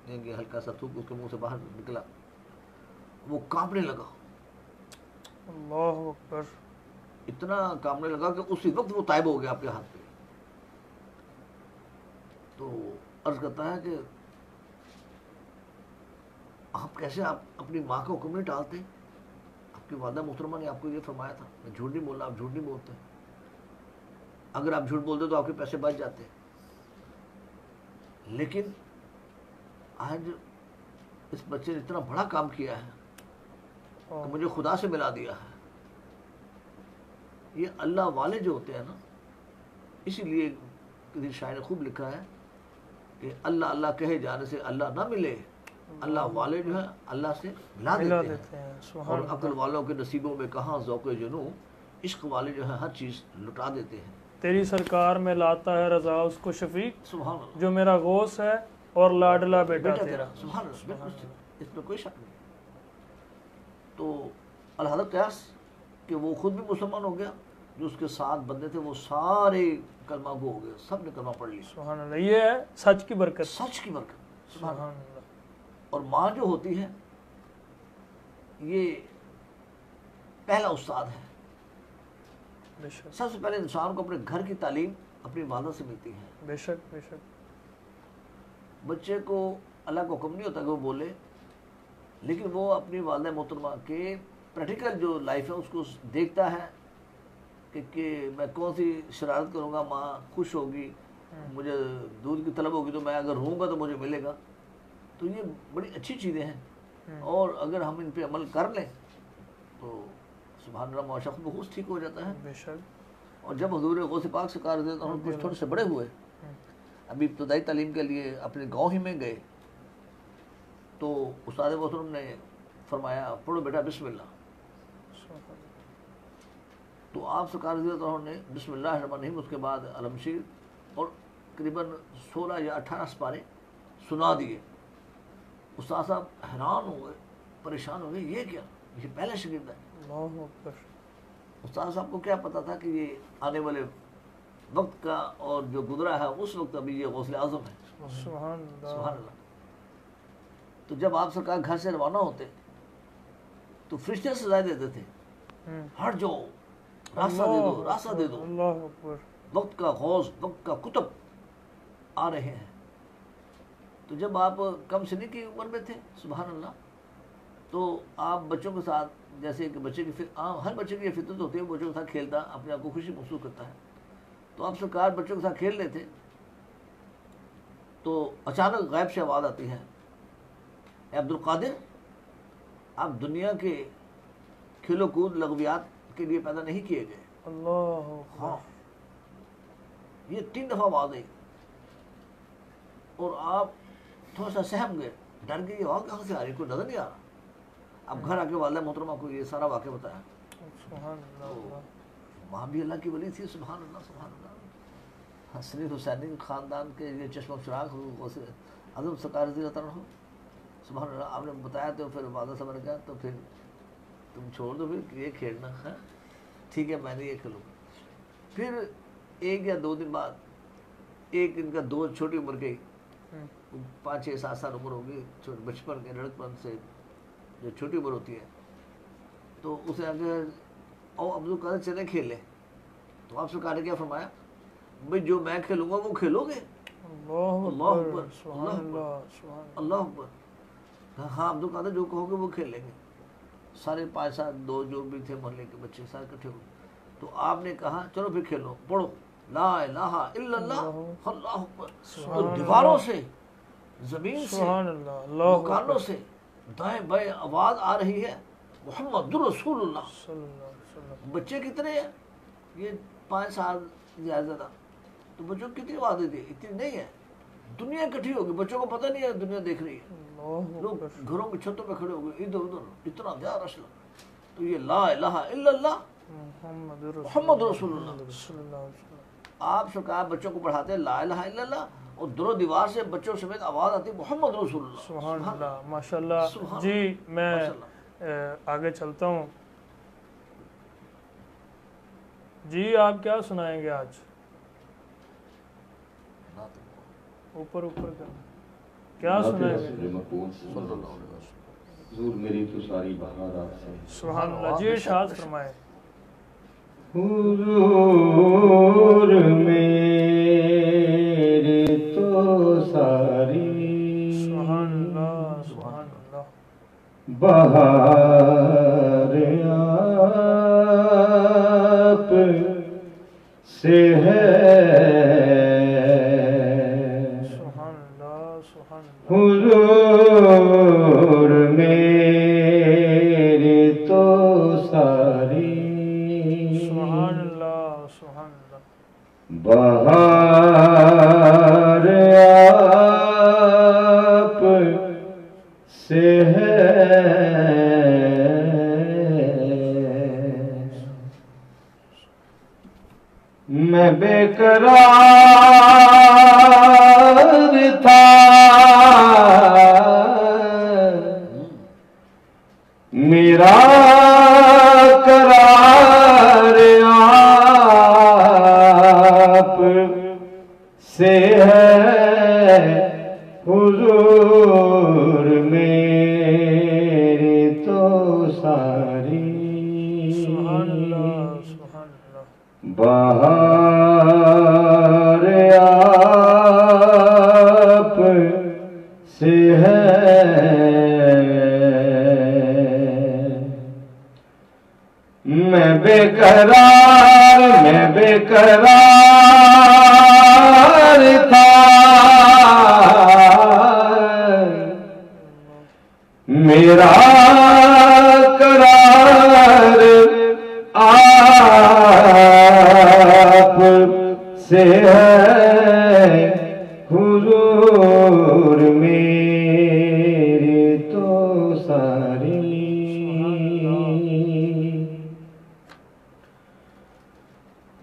یعنی ہلکا سا تھوک اس کے منہ سے باہر نکلا، وہ کانپنے لگا، اللہ اکبر۔ اتنا کامنے لگا کہ اسی وقت وہ طائب ہو گیا آپ کے ہاتھ پہ. تو عرض کرتا ہے کہ آپ کیسے آپ اپنی ماں کا حکم نہیں ٹالتے؟ آپ کی والدہ محترمہ نے آپ کو یہ فرمایا تھا میں جھوٹ نہیں بولنا, آپ جھوٹ نہیں بولتے. اگر آپ جھوٹ بولتے تو آپ کے پیسے بچ جاتے. لیکن آج اس بچے نے اتنا بڑا کام کیا ہے کہ مجھے خدا سے ملا دیا ہے. یہ اللہ والے جو ہوتے ہیں نا, اسی لیے کسی شاعر نے خوب لکھا ہے کہ اللہ اللہ کہے جانے سے اللہ نہ ملے, اللہ والے جو ہے اللہ سے ملا دیتے ہیں. اور عقل والوں کے نصیبوں میں کہاں ذوق جنوں, عشق والے جو ہے ہر چیز لٹا دیتے ہیں. تیری سرکار میں لاتا ہے رضا اس کو شفیق, سبحان اللہ, جو میرا غوث ہے اور لاڈلا بیٹا تیرا. سبحان اللہ, بالکل اس میں کوئی شک نہیں. تو الحضرت قیاس کہ وہ خود بھی مسلمان ہو گیا, جو اس کے ساتھ بندے تھے وہ سارے کلمہ گو ہو گئے, سب نے کلمہ پڑھ لیا. سبحان اللہ, یہ ہے سچ کی برکت. سچ کی برکت. سبحان اللہ. اور ماں جو ہوتی ہے یہ پہلا استاد ہے. بے شک سب سے پہلے انسان کو اپنے گھر کی تعلیم اپنی والدہ سے ملتی ہے. بے شک بے شک. بچے کو اللہ کا حکم نہیں ہوتا کہ وہ بولے, لیکن وہ اپنی والدہ محترمہ کے پریکٹیکل جو لائف ہے اس کو دیکھتا ہے کہ میں کون سی شرارت کروں گا ماں خوش ہوگی, مجھے دودھ کی طلب ہوگی تو میں اگر رہوں گا تو مجھے ملے گا. تو یہ بڑی اچھی چیزیں ہیں, اور اگر ہم ان پہ عمل کر لیں تو سبحان اللہ معاشرہ بہت ٹھیک ہو جاتا ہے. بے شک. اور جب حضور غوث پاک سرکار کچھ تھوڑے سے بڑے ہوئے, ابھی ابتدائی تعلیم کے لیے اپنے گاؤں ہی میں گئے, تو استاد محترم نے فرمایا پڑھو بیٹا بسم اللہ. تو آپ سرکار رضی اللہ عنہ نے بسم اللہ الرحمن الرحیم اس کے بعد علمشیر اور قریباً 16 یا 18 سپارے سنا دیے. استاد صاحب حیران ہو گئے, پریشان ہو گئے, یہ کیا, یہ پہلا شاگرد ہے. اللہ اکبر. استاد صاحب کو کیا پتا تھا کہ یہ آنے والے وقت کا اور جو گزرا ہے اس وقت ابھی یہ غوث اعظم ہے. سبحان اللہ. سبحان اللہ. تو جب آپ سرکار گھر سے روانہ ہوتے تو فرشتے سزائے دیتے تھے, ہٹ جاؤ, راستہ دے دو, راستہ دے دو. اللہ اکبر. وقت کا غوث, وقت کا کتب آ رہے ہیں. تو جب آپ کم سنی کی عمر میں تھے, سبحان اللہ, تو آپ بچوں کے ساتھ, جیسے کہ بچے کی ہر بچے کی یہ فطرت ہوتی ہے, بچوں کے ساتھ کھیلتا, اپنے آپ کو خوشی محسوس کرتا ہے. تو آپ سرکار بچوں کے ساتھ کھیل رہے تھے, تو اچانک غیب سے آواز آتی ہے, اے عبد القادر, آپ دنیا کے کھیل و کود لغویات کے لیے پیدا نہیں کیے گئے. اللہ. ہاں, یہ 3 دفعہ آواز آئی, اور آپ تھوڑا سا سہم گئے, ڈر گئے, یہ آواز کہاں سے آ رہی, کوئی نظر نہیں آ رہا. اب گھر آ کے والدہ محترمہ کو یہ سارا واقعہ بتایا. سبحان اللہ. وہاں بھی اللہ کی ولی تھی. سبحان اللہ, سبحان اللہ. حسنی حسینی خاندان کے یہ چشم چراغ غوث اعظم سرکار رضی اللہ عنہ. سبحان اللہ. آپ نے بتایا تو پھر والدہ صاحب نے کہا تو پھر تم چھوڑ دو, پھر یہ کھیلنا ہے, ٹھیک ہے میں نے یہ کھیلوں. پھر 1 یا 2 دن بعد ایک ان کا دوست چھوٹی عمر کے 5 6 7 سال عمر ہوگی, بچپن کے لڑکپن سے جو چھوٹی عمر ہوتی ہے, تو اسے اگر او عبد القادر چلے کھیلیں, تو آپ سرکار نے کیا فرمایا, بھائی جو میں کھیلوں گا وہ کھیلو گے. اللہ اکبر, اللہ اکبر. ہاں عبد القادر جو کہو گے وہ کھیل لیں گے. سارے 5 7 2 جو بھی تھے محلے کے بچے سارے اکٹھے ہوئے. تو آپ نے کہا چلو پھر کھیلو, پڑھو لا الہ الا اللہ, اللہ اکبر. تو دیواروں سے, زمین سے, مکانوں سے دائیں بائیں آواز آ رہی ہے, محمد رسول اللہ. بچے کتنے ہیں, یہ 5 سال زیادہ. تو بچوں کو کتنی آواز دی, اتنی نہیں ہے. دنیا اکٹھی ہوگی, بچوں کو پتہ نہیں ہے دنیا دیکھ رہی ہے. لوگ گھروں کی چھتوں پہ کھڑے ہو گئے, ادھر ادھر, اتنا زیادہ رش لگا. تو یہ لا الہ الا اللہ محمد رسول اللہ. آپ سرکار بچوں کو پڑھاتے ہیں لا الہ الا اللہ, اور درو دیوار سے بچوں سمیت آواز آتی محمد رسول اللہ. سبحان اللہ, ماشاءاللہ. جی میں آگے چلتا ہوں. جی آپ کیا سنائیں گے آج؟ اوپر کر کیا سنائیں گے؟ حضور میری تو ساری بہار آپ سے. سبحان اللہ. جی ارشاد فرمائے. حضور میرے تو ساری سبحان اللہ سبحان اللہ بہار آپ سے ہے سبحان اللہ سبحان اللہ حضور میرے تو ساری سبحان اللہ سبحان اللہ بہار آپ سے ہے میں بے قرار تھا میرا قرار آپ سے ہے حضور میرے تو ساری سبحان اللہ سبحان اللہ بہار آپ سے ہے میں بے قرار تھا میرا قرار آپ سے ہے حضور میرے تو ساری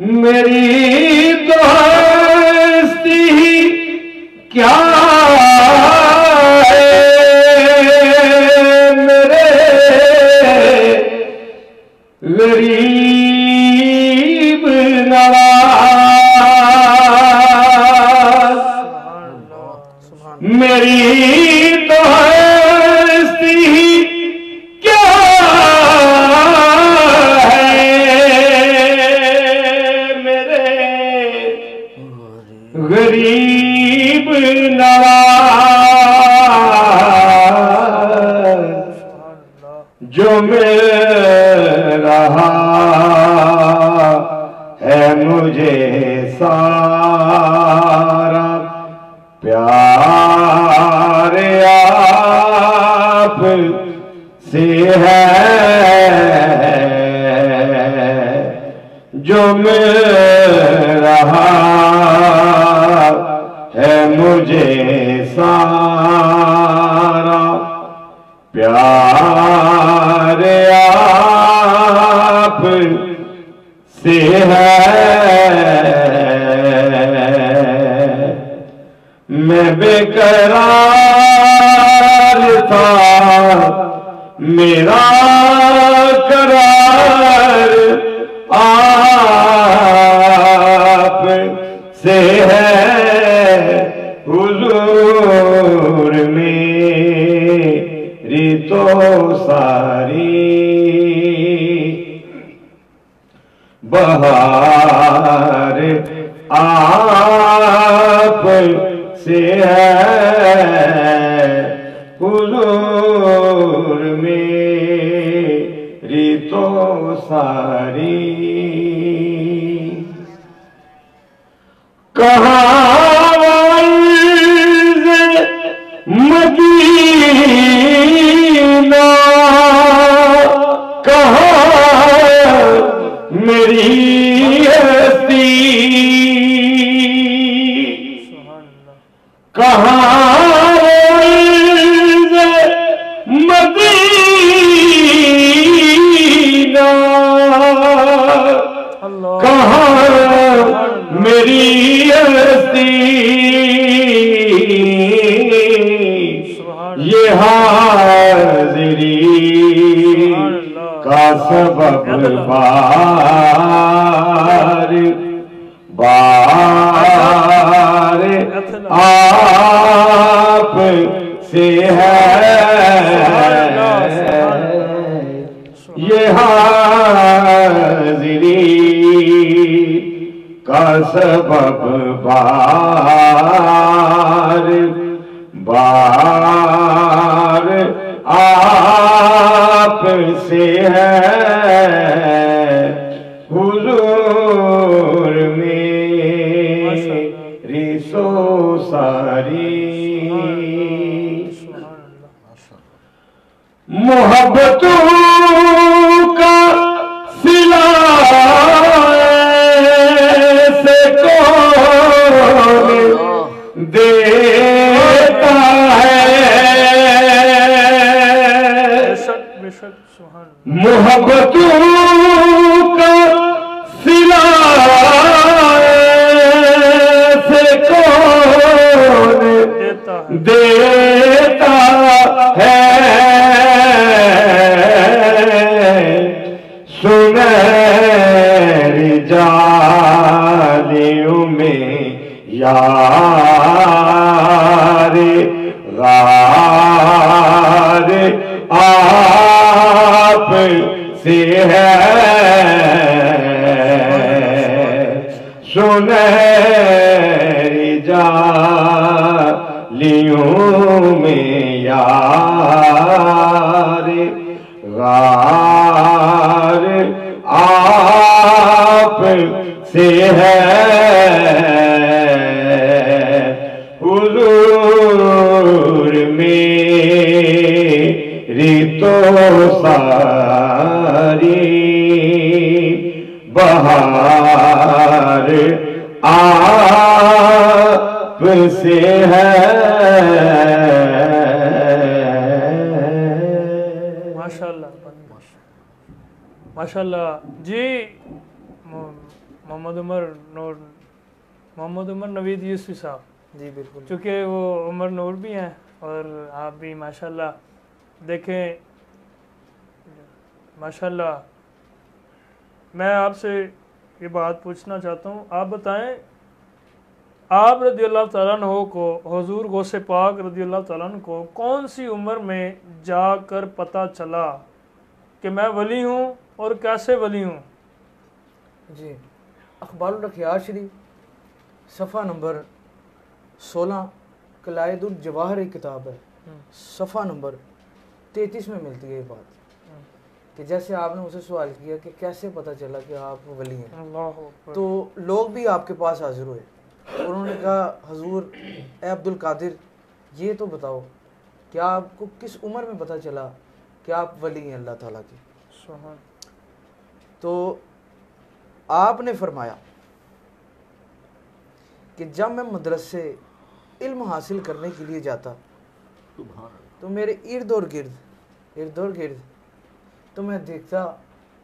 میری تو ہستی کیا ہے میرے غریب نواز میری تو ہستی کیا غریب نواز جو مل رہا ہے مجھے سارا پیار آپ سے ہے جو مل رہا ہے مجھے سارا پیار آپ سے ہے میں بے قرار تھا میرا قرار آپ سے ہے حضور میری تو ساری بہار آپ سے ہے حضور میری تو ساری کہاں مدینہ کہاں میری ہستی کہاں مدینہ کہاں میری ہستی یہ حاضری کا سبب بار بار آپ سے ہے یہ حاضری سبب بار بار آپ سے ہے حضور میری سو ساری محبتوں کا صلہ سے کون دیتا ہے محبتوں کا صلہ سے کون دیتا ہے سنہری جالیوں میں یار غار آپ سے ہے سنہری جالیوں میں یار غار آپ سے ہے حضور میری تو ساری بہار آپ سے ہے ماشاءاللہ جی محمد عمر نوید یوسفی صاحب جی بالکل، چونکہ وہ عمر نور بھی ہیں اور آپ بھی ماشاءاللہ دیکھیں ماشاءاللہ میں آپ سے یہ بات پوچھنا چاہتا ہوں، آپ بتائیں آپ رضی اللہ تعالیٰ عنہ کو حضور غوث پاک رضی اللہ تعالیٰ عنہ کو کون سی عمر میں جا کر پتہ چلا کہ میں ولی ہوں اور کیسے ولی ہوں؟ جی اخبار الرخیار شریف صفحہ نمبر 16 قلائد الجواہر ایک کتاب ہے، صفحہ نمبر 33 میں ملتی ہے یہ بات کہ جیسے آپ نے اسے سوال کیا کہ کیسے پتہ چلا کہ آپ ولی ہیں، تو لوگ بھی آپ کے پاس حاضر ہوئے، انہوں نے کہا حضور اے عبد القادر یہ تو بتاؤ کہ آپ کو کس عمر میں پتہ چلا کہ آپ ولی ہیں اللہ تعالیٰ کے؟ تو آپ نے فرمایا کہ جب میں مدرسے علم حاصل کرنے کے لیے جاتا تو میرے ارد اور گرد تو میں دیکھتا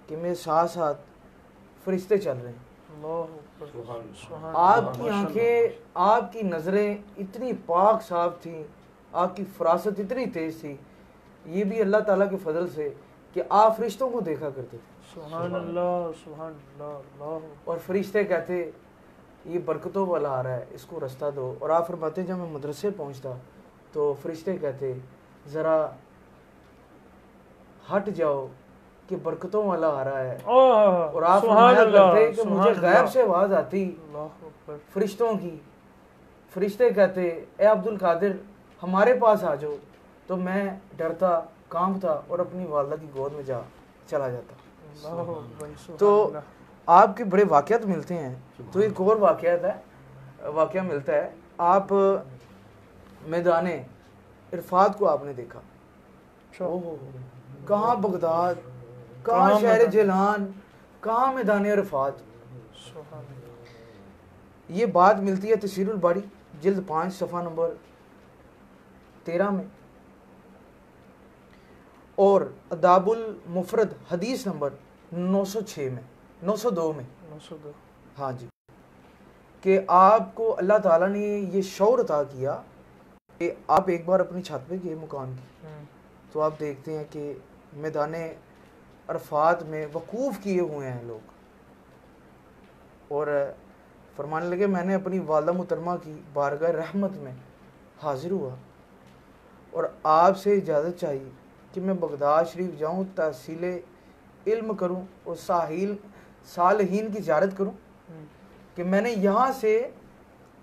کہ میرے ساتھ ساتھ فرشتے چل رہے ہیں، آپ کی آنکھیں، آپ کی نظریں اتنی پاک صاف تھیں، آپ کی فراست اتنی تیز تھی، یہ بھی اللہ تعالیٰ کے فضل سے کہ آپ فرشتوں کو دیکھا کرتے تھے۔ سبحان اللہ سبحان اللہ اللہ۔ اور فرشتے کہتے یہ برکتوں والا آ رہا ہے، اس کو رستہ دو، اور آپ فرماتے جب میں مدرسے پہنچتا تو فرشتے کہتے ذرا ہٹ جاؤ کہ برکتوں والا آ رہا ہے، اور آپ فرمایا کرتے کہ مجھے غیب سے آواز آتی فرشتوں کی، فرشتے کہتے اے عبد القادر ہمارے پاس آ جاؤ، تو میں ڈرتا کانپتا اور اپنی والدہ کی گود میں چلا جاتا۔ تو آپ کے بڑے واقعات ملتے ہیں، تو ایک اور واقعہ ملتا ہے، آپ میدان عرفات کو آپ نے دیکھا، کہاں بغداد، کہاں شہر جیلان، کہاں میدان عرفات۔ یہ بات ملتی ہے تفسیر الباری جلد 5 صفحہ نمبر 13 میں، اور اداب المفرد حدیث نمبر 902 میں ہاں جی، کہ آپ کو اللہ تعالیٰ نے یہ شعور عطا کیا کہ آپ ایک بار اپنی چھت پہ گئے مکان کی، تو آپ دیکھتے ہیں کہ میدان عرفات میں وقوف کیے ہوئے ہیں لوگ، اور فرمانے لگے میں نے اپنی والدہ محترمہ کی بارگاہ رحمت میں حاضر ہوا اور آپ سے اجازت چاہیے کہ میں بغداد شریف جاؤں، تحصیل علم کروں اور صالحین کی زیارت کروں۔ کہ میں نے یہاں سے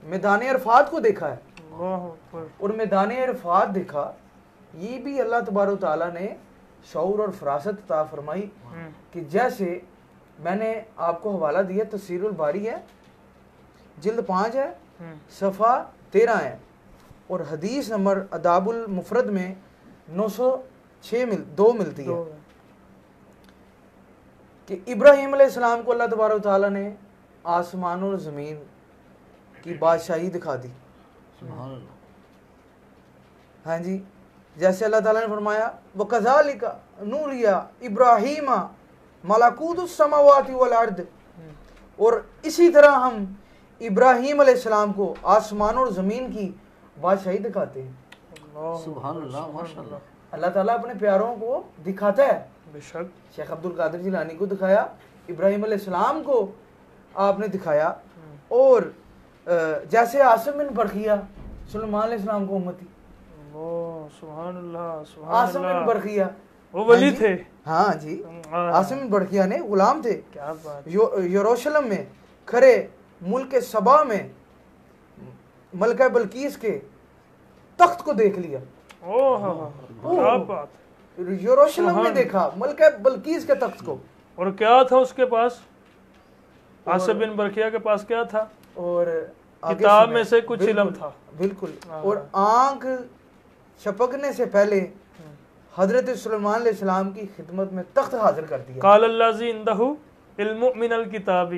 میدان عرفات کو دیکھا ہے، اور میدان عرفات دیکھا، یہ بھی اللہ تبارک و تعالیٰ نے شعور اور فراست عطا فرمائی کہ جیسے میں نے آپ کو حوالہ دیا، تفسیر الباری ہے، جلد 5 ہے، صفحہ 13 ہے، اور حدیث نمبر اداب المفرد میں 906 ملتی ہے کہ ابراہیم علیہ السلام کو اللہ تبارک و تعالیٰ نے آسمان اور زمین کی بادشاہی دکھا دی. سبحان اللہ. ہاں جی، جیسے اللہ تعالیٰ نے فرمایا وَكَذَلِكَ نُورِيَ إِبْرَاهِيمَ مَلَكُوتُ السَّمَاوَاتِ وَالْأَرْضِ، اور اسی طرح ہم ابراہیم علیہ السلام کو آسمان اور زمین کی بادشاہی دکھاتے ہیں. سبحان اللہ، ماشاء اللہ. اللہ تعالیٰ اپنے پیاروں کو دکھاتا ہے. بے شک شیخ عبد القادر جیلانی کو دکھایا، ابراہیم علیہ السلام کو آپ نے دکھایا، اور جیسے عاصم بن برقیہ سلیمان علیہ السلام کو امتی. سبحان اللہ. عاصم بن برقیہ وہ ولی تھے. ہاں جی، عاصم بن برقیہ نے غلام تھے. کیا بات. یروشلم میں کھڑے ملک سبا میں ملکہ بلقیس کے تخت کو دیکھ لیا. کیا بات. یروشلم میں دیکھا ملکہ بلقیس کے تخت کو. اور کیا تھا اس کے پاس؟ عاصم بن برقیہ کے پاس کیا تھا؟ اور کتاب میں سے کچھ علم تھا. بالکل. اور آنکھ چھپکنے سے پہلے حضرت سلیمان علیہ السلام کی خدمت میں تخت حاضر کر دیا. قال الذی عنده علم من الکتاب.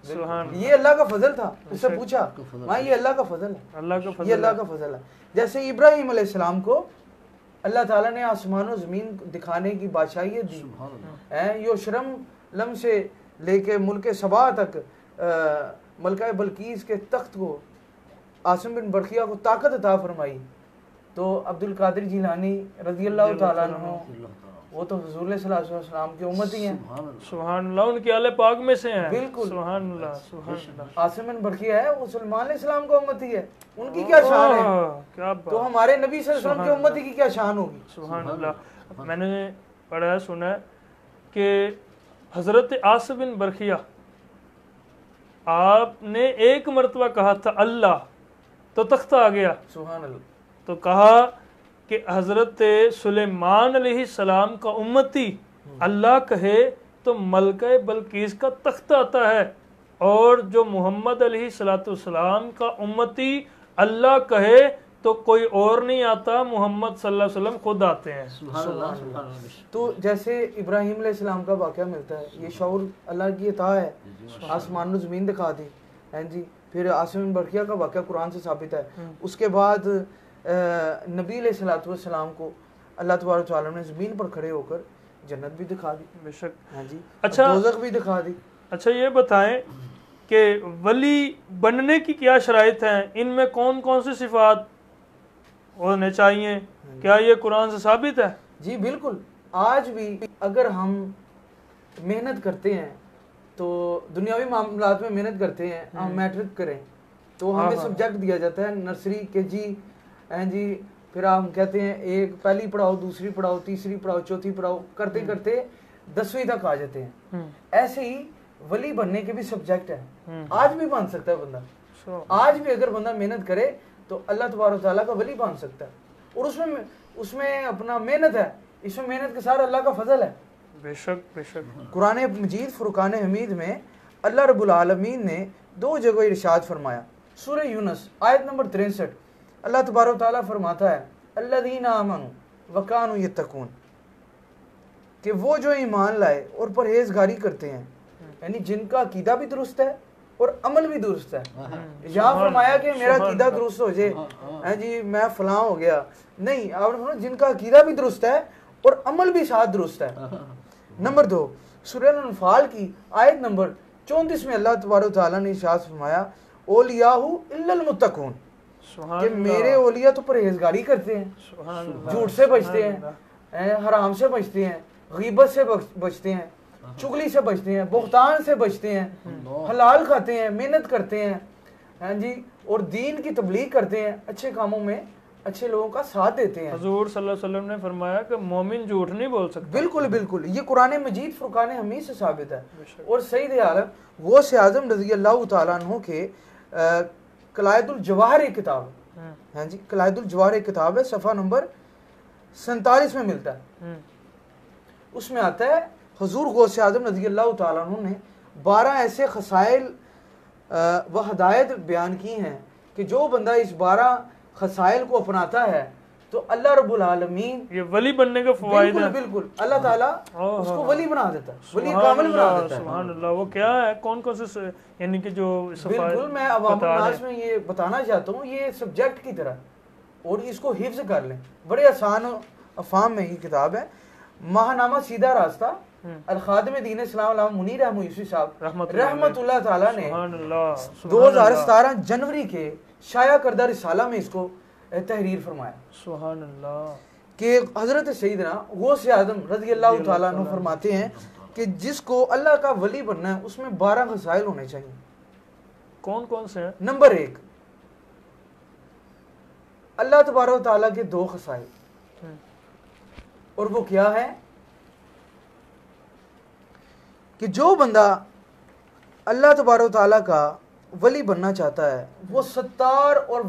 سبحان. یہ اللہ کا فضل تھا. اس سے پوچھا ہاں یہ اللہ کا فضل ہے، اللہ کا فضل. یہ اللہ کا فضل ہے. جیسے ابراہیم علیہ السلام کو اللہ تعالیٰ نے آسمان و زمین دکھانے کی بادشاہیت دی. یروشلم سے لے کے ملک سبا تک ملکہ بلقیس کے تخت کو عاصم بن برقیہ کو طاقت عطا فرمائی. تو عبد القادر جیلانی رضی اللہ تعالیٰ عنہ وہ تو حضور علیہ الصلوۃ والسلام کی امتی ہیں. سبحان اللہ. ان کے اہل پاک میں سے ہیں. بالکل. سبحان اللہ. سبحان اللہ. عاصم بن برقیہ ہے وہ سلیمان علیہ السلام کو امتی ہے. ان کی کیا شان ہے؟ کیا بات. تو ہمارے نبی صلی اللہ علیہ وسلم کی امتی کی کیا شان ہوگی؟ سبحان اللہ. میں نے پڑھا سنا ہے کہ حضرت عاصم بن برقیہ آپ نے ایک مرتبہ کہا تھا اللہ، تو تخت آ گیا. سبحان اللہ. تو کہا کہ حضرت سلیمان علیہ السلام کا امتی اللہ کہے تو ملکہ بلقیس کا تخت آتا ہے، اور جو محمد علیہ السلام کا امتی اللہ کہے تو کوئی اور نہیں آتا، محمد صلی اللہ علیہ وسلم خود آتے ہیں. تو جیسے ابراہیم علیہ السلام کا واقعہ ملتا ہے، یہ شعور اللہ کی عطا ہے. آسمان و زمین دکھا دی. ہیں جی. پھر عاصم بن برقیہ کا واقعہ قرآن سے ثابت ہے. اس کے بعد نبی علیہ الصلوۃ والسلام کو اللہ تبارک و تعالیٰ نے زمین پر کھڑے ہو کر جنت بھی دکھا دی. بے شک. ہاں جی. اچھا دوزخ بھی دکھا دی. اچھا یہ بتائیں کہ ولی بننے کی کیا شرائط ہیں؟ ان میں کون کون سی صفات ہونے چاہیے؟ کیا یہ قرآن سے ثابت ہے؟ جی بالکل. آج بھی اگر ہم محنت کرتے ہیں تو دنیاوی معاملات میں محنت کرتے ہیں، ہم میٹرک کریں تو ہمیں سبجیکٹ دیا جاتا ہے نرسری کے جی جی، پھر ہم کہتے ہیں ایک پہلی پڑھاؤ، دوسری پڑھاؤ، تیسری پڑھاؤ، چوتھی پڑھاؤ، کرتے کرتے 10ویں تک آ جاتے ہیں. ایسے ہی ولی بننے کے بھی سبجیکٹ ہیں. آج بھی بن سکتا ہے بندہ. آج بھی اگر بندہ محنت کرے تو اللہ تبارک و تعالیٰ کا ولی بن سکتا ہے. اور اس میں اپنا محنت ہے، اس میں محنت کے ساتھ اللہ کا فضل ہے. بے شک بے شک. قرآن مجید فرقان حمید میں اللہ رب العالمین نے 2 جگہ ارشاد فرمایا. سورہ یونس آیت نمبر 63 اللہ تبارک و تعالیٰ فرماتا ہے الذین آمنوا وکانوا یتقون، کہ وہ جو ایمان لائے اور پرہیزگاری کرتے ہیں، یعنی جن کا عقیدہ بھی درست ہے اور عمل بھی درست ہے. یہاں فرمایا کہ میرا عقیدہ درست ہو جائے جی میں فلاں ہو گیا، نہیں، آپ نے فرمایا جن کا عقیدہ بھی درست ہے اور عمل بھی ساتھ درست ہے. نمبر 2 سورہ الانفال کی آیت نمبر 34 میں اللہ تبارک و تعالیٰ نے ارشاد فرمایا اولیاء الا المتقون، کہ میرے اولیاء تو پرہیزگاری کرتے ہیں، جھوٹ سے بچتے ہیں، حرام سے بچتے ہیں، غیبت سے بچتے ہیں، چغلی سے بچتے ہیں، بہتان سے بچتے ہیں، حلال کھاتے ہیں، محنت کرتے ہیں، ہاں جی، اور دین کی تبلیغ کرتے ہیں، اچھے کاموں میں اچھے لوگوں کا ساتھ دیتے ہیں. حضور صلی اللہ علیہ وسلم نے فرمایا کہ مومن جھوٹ نہیں بول سکتا. بالکل بالکل, یہ قرآن مجید فرقان حمید سے ثابت ہے. اور سید عالم غوث اعظم رضی اللہ تعالیٰ عنہ کے قلائد الجواہر ایک کتاب ہے, ہاں جی, قلائد الجواہر ایک کتاب ہے, صفحہ نمبر 47 میں ملتا ہے. اس میں آتا ہے حضور غوث اعظم رضی اللہ تعالیٰ عنہ نے 12 ایسے خصائل و ہدایت بیان کی ہیں کہ جو بندہ اس 12 خصائل کو اپناتا ہے تو اللہ رب العالمین, یہ ولی بننے کا فوائد ہے. بالکل اللہ تعالیٰ اس کو ولی بنا دیتا ہے, ولی کامل بنا دیتا ہے. سبحان اللہ. وہ کیا ہے, کون کون سے, یعنی کہ جو بالکل میں عوام الناس میں یہ بتانا چاہتا ہوں, یہ سبجیکٹ کی طرح, اور اس کو حفظ کر لیں. بڑے آسان افہام میں یہ کتاب ہے. ماہنامہ سیدھا راستہ, الخادم دین اسلام علامہ منیر احمد یوسفی صاحب رحمت اللہ تعالیٰ نے 2017 جنوری کے شائع کردہ رسالہ میں اس کو تحریر فرمایا. سبحان اللہ. کہ حضرت سیدنا غوث اعظم رضی اللہ تعالیٰ عنہ فرماتے ہیں کہ جس کو اللہ کا ولی بننا ہے اس میں 12 خصائل ہونے چاہیے. کون کون سے ہیں؟ نمبر 1, اللہ تبارک و تعالیٰ کے 2 خصائل, اور وہ کیا ہے کہ جو بندہ اللہ تبارک و تعالیٰ کا ولی بننا چاہتا ہے وہ ستار اور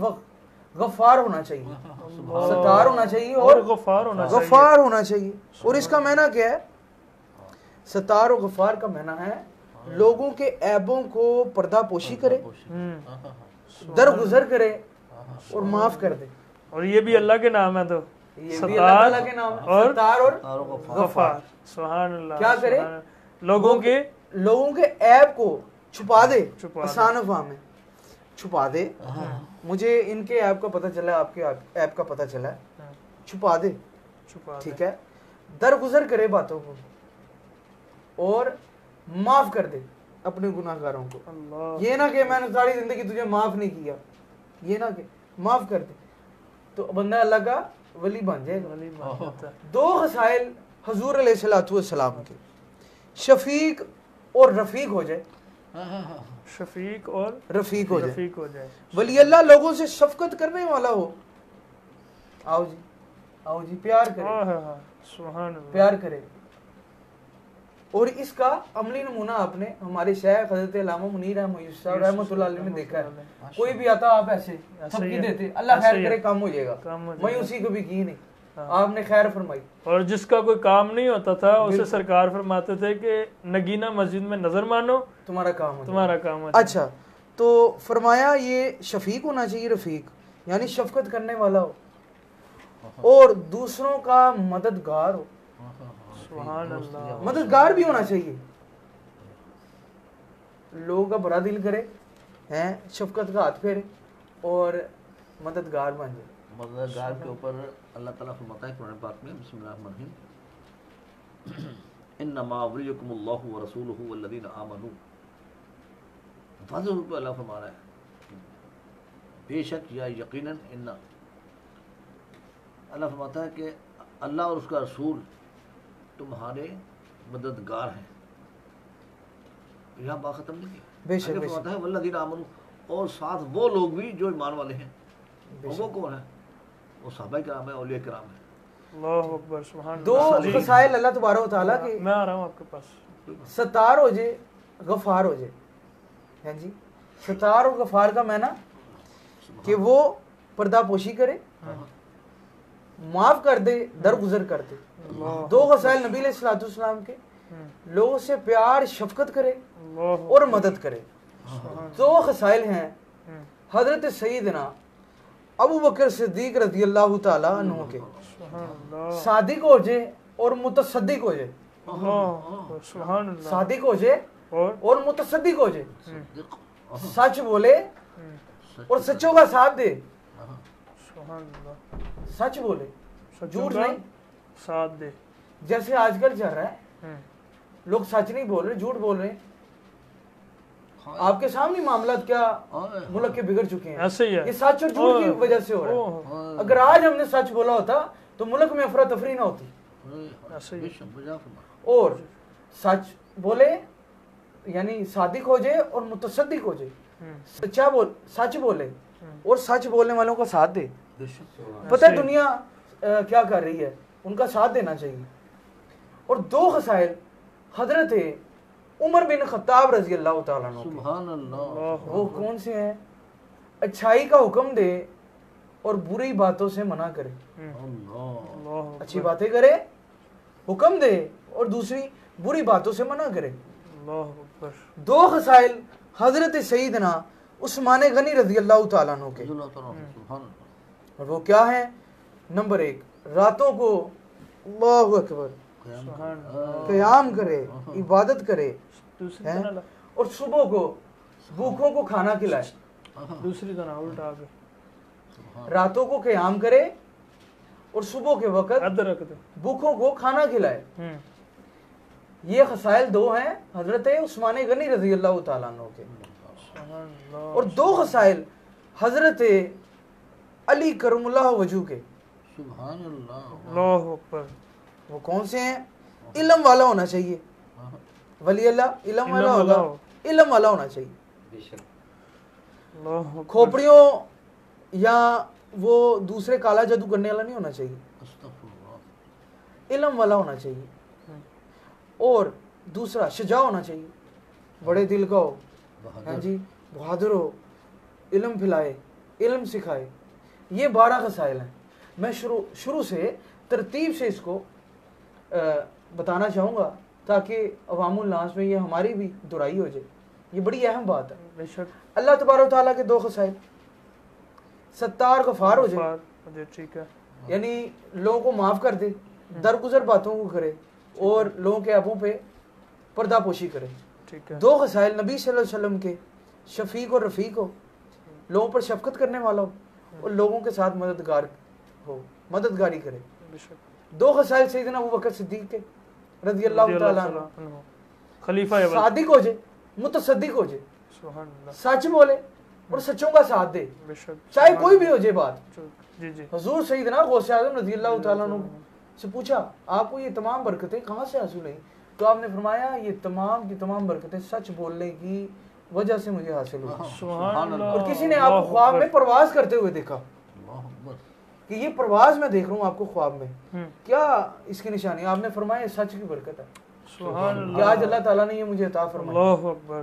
غفار ہونا چاہیے. ستار ہونا چاہیے اور غفار ہونا چاہیے. اور اس کا معنی کیا ہے؟ ستار و غفار کا معنی ہے لوگوں کے عیبوں کو پردہ پوشی کرے, درگزر کرے اور معاف کر دے. اور یہ بھی اللہ کے نام ہے, تو ستار ستار اور غفار. سبحان اللہ. کیا کرے؟ لوگوں کے عیب کو چھپا دے. آسان افہام میں چھپا دے. مجھے ان کے عیب کا پتہ چلا, آپ کے عیب کا پتہ چلا, چھپا دے. ٹھیک ہے. درگزر کرے باتوں کو اور معاف کر دے اپنے گناہ گاروں کو. یہ نہ کہ میں نے ساری زندگی تجھے معاف نہیں کیا, یہ نہ کہ معاف کر دے تو بندہ اللہ کا ولی بن جائے گا. 2 خصائل حضور علیہ الصلوۃ والسلام کے, شفیق اور رفیق ہو جائے. شفیق اور رفیق ہو جائے. ولی اللہ لوگوں سے شفقت کرنے والا ہو. آؤ جی, آؤ جی, پیار کرے. سبحان اللہ. پیار کرے. اور اس کا عملی نمونہ آپ نے ہمارے شیخ حضرت علامہ منیر احمد یوسفی صاحب رحمۃ اللہ علیہ میں دیکھا ہے. کوئی بھی آتا آپ ایسے تھپکی دیتے, اللہ خیر کرے کام ہو جائے گا. مایوسی کبھی کی نہیں, آپ نے خیر فرمائی. اور جس کا کوئی کام نہیں ہوتا تھا اسے سرکار فرماتے تھے کہ نگینہ مسجد میں نظر مانو, تمہارا کام ہو. اچھا, تو فرمایا یہ شفیق ہونا چاہیے, رفیق یعنی شفقت کرنے والا ہو, اور دوسروں کا مددگار ہو. سبحان اللہ. مددگار بھی ہونا چاہیے, لوگوں کا برا دل کرے, شفقت کا ہاتھ پھیرے اور مددگار بن جائے. مددگار کے اوپر اللہ تعالیٰ فرماتا ہے قرآن پاک میں, بسم اللہ الرحمن الرحیم, انما ولیکم اللہ ورسولہ والذین آمنوا. فضل پہ اللہ فرما رہا ہے, بے شک یا یقیناً, ان اللہ فرماتا ہے کہ اللہ اور اس کا رسول تمہارے مددگار ہیں. یہاں بات ختم نہیں کی. بے شک فرماتا ہے والذین آمنوا, اور ساتھ وہ لوگ بھی جو ایمان والے ہیں. وہ کون ہیں؟ وہ صحابہ کرام ہیں, اولیاء کرام ہیں. اللہ اکبر. سبحان. 2 خصائل اللہ تبارک و تعالیٰ کے. میں آ رہا ہوں آپ کے پاس. ستار ہو جائے, غفار ہو جائے. ہاں جی, ستار اور غفار کا معنی کہ وہ پردہ پوشی کرے, معاف کر دے, درگزر کر دے. 2 خصائل نبی علیہ الصلوۃ والسلام کے, لوگوں سے پیار شفقت کرے اور مدد کرے. 2 خصائل ہیں حضرت سیدنا ابو بکر صدیق رضی اللہ تعالیٰ عنہ کے, صادق ہو جائے اور متصدق ہو جائے. صادق ہو جائے اور متصدق ہو جائے. سچ بولے اور سچوں کا ساتھ دے. سچ بولے, جھوٹ نہیں, ساتھ دے. جیسے آج کل چل رہا ہے, لوگ سچ نہیں بول رہے, جھوٹ بول رہے ہیں. آپ کے سامنے معاملات کیا ملک کے بگڑ چکے ہیں. یہ سچ اور جھوٹ کی وجہ سے ہو رہا ہے. اگر آج ہم نے سچ بولا ہوتا تو ملک میں افراتفری نہ ہوتی. اور سچ بولے یعنی صادق ہو جائے اور متصدق ہو جائے. سچ بولے اور سچ بولنے والوں کا ساتھ دے. پتہ ہے دنیا کیا کر رہی ہے, ان کا ساتھ دینا چاہیے. اور 2 خصائل حضرت عمر بن خطاب رضی اللہ تعالیٰ عنہ سبحان اللہ, وہ کون سے ہیں؟ اچھائی کا حکم دے اور بری باتوں سے منع کرے. اللہ اچھی باتیں کرے, حکم دے, اور دوسری بری باتوں سے منع کرے. 2 خصائل حضرت سیدنا عثمان غنی رضی اللہ تعالیٰ عنہ کے, سبحان اللہ. اور وہ کیا ہیں؟ نمبر 1, راتوں کو اللہ اکبر قیام کرے, عبادت کرے, اور صبح کو بھوکوں کو کھانا کھلائے. دوسری طرح الٹا آگے, راتوں کو قیام کرے اور صبح کے وقت بھوکوں کو کھانا کھلائے. یہ خصائل 2 ہیں حضرت عثمان غنی رضی اللہ تعالیٰ عنہ کے. اور 2 خصائل حضرت علی کرم اللہ وجہ کے. سبحان اللہ. اللہ اکبر. وہ کون سے ہیں؟ علم والا ہونا چاہیے. ولی اللہ علم والا ہوگا, علم والا ہونا چاہیے. کھوپڑیوں یا وہ دوسرے کالا جادو کرنے والا نہیں ہونا چاہیے, علم والا ہونا چاہیے. اور دوسرا شجاع ہونا چاہیے, بڑے دل کا ہو, ہاں جی, بہادر ہو, علم پھیلائے, علم سکھائے. یہ 12 خصائل ہیں. میں شروع سے ترتیب سے اس کو بتانا چاہوں گا تاکہ عوام الناس میں یہ ہماری بھی دہرائی ہو جائے. یہ بڑی اہم بات ہے. بے شک. اللہ تبارک و تعالیٰ کے 2 خصائل, ستار غفار ہو جائے, ٹھیک ہے, یعنی لوگوں کو معاف کر دے, درگزر باتوں کو کرے, اور لوگوں کے عیبوں پہ پردہ پوشی کرے. ٹھیک ہے. 2 خصائل نبی صلی اللہ علیہ وسلم کے, شفیق اور رفیق ہو, لوگوں پر شفقت کرنے والا ہو, اور لوگوں کے ساتھ مددگار ہو, مددگاری کرے. 2 خصائل سیدنا ابوبکر صدیق کے رضی اللہ تعالیٰ عنہ, خلیفہ صادق ہو جائے, متصدق ہو جائے, سبحان اللہ, سچ بولے اور سچوں کا ساتھ دے, بے شک, چاہے کوئی بھی ہو جائے بات. جی جی. حضور سیدنا غوث اعظم رضی اللہ تعالیٰ عنہ سے پوچھا آپ کو یہ تمام برکتیں کہاں سے حاصل ہوئیں؟ تو آپ نے فرمایا یہ تمام کی تمام برکتیں سچ بولنے کی وجہ سے مجھے حاصل ہوئی. سبحان اللہ. اور کسی نے آپ کو خواب میں پرواز کرتے ہوئے دیکھا کہ یہ پرواز میں دیکھ رہا ہوں آپ کو خواب میں, کیا اس کی نشانی؟ آپ نے فرمایا سچ کی برکت ہے. سبحان اللہ. کہ آج اللہ تعالیٰ نے یہ مجھے عطا فرمایا. اللہ اکبر.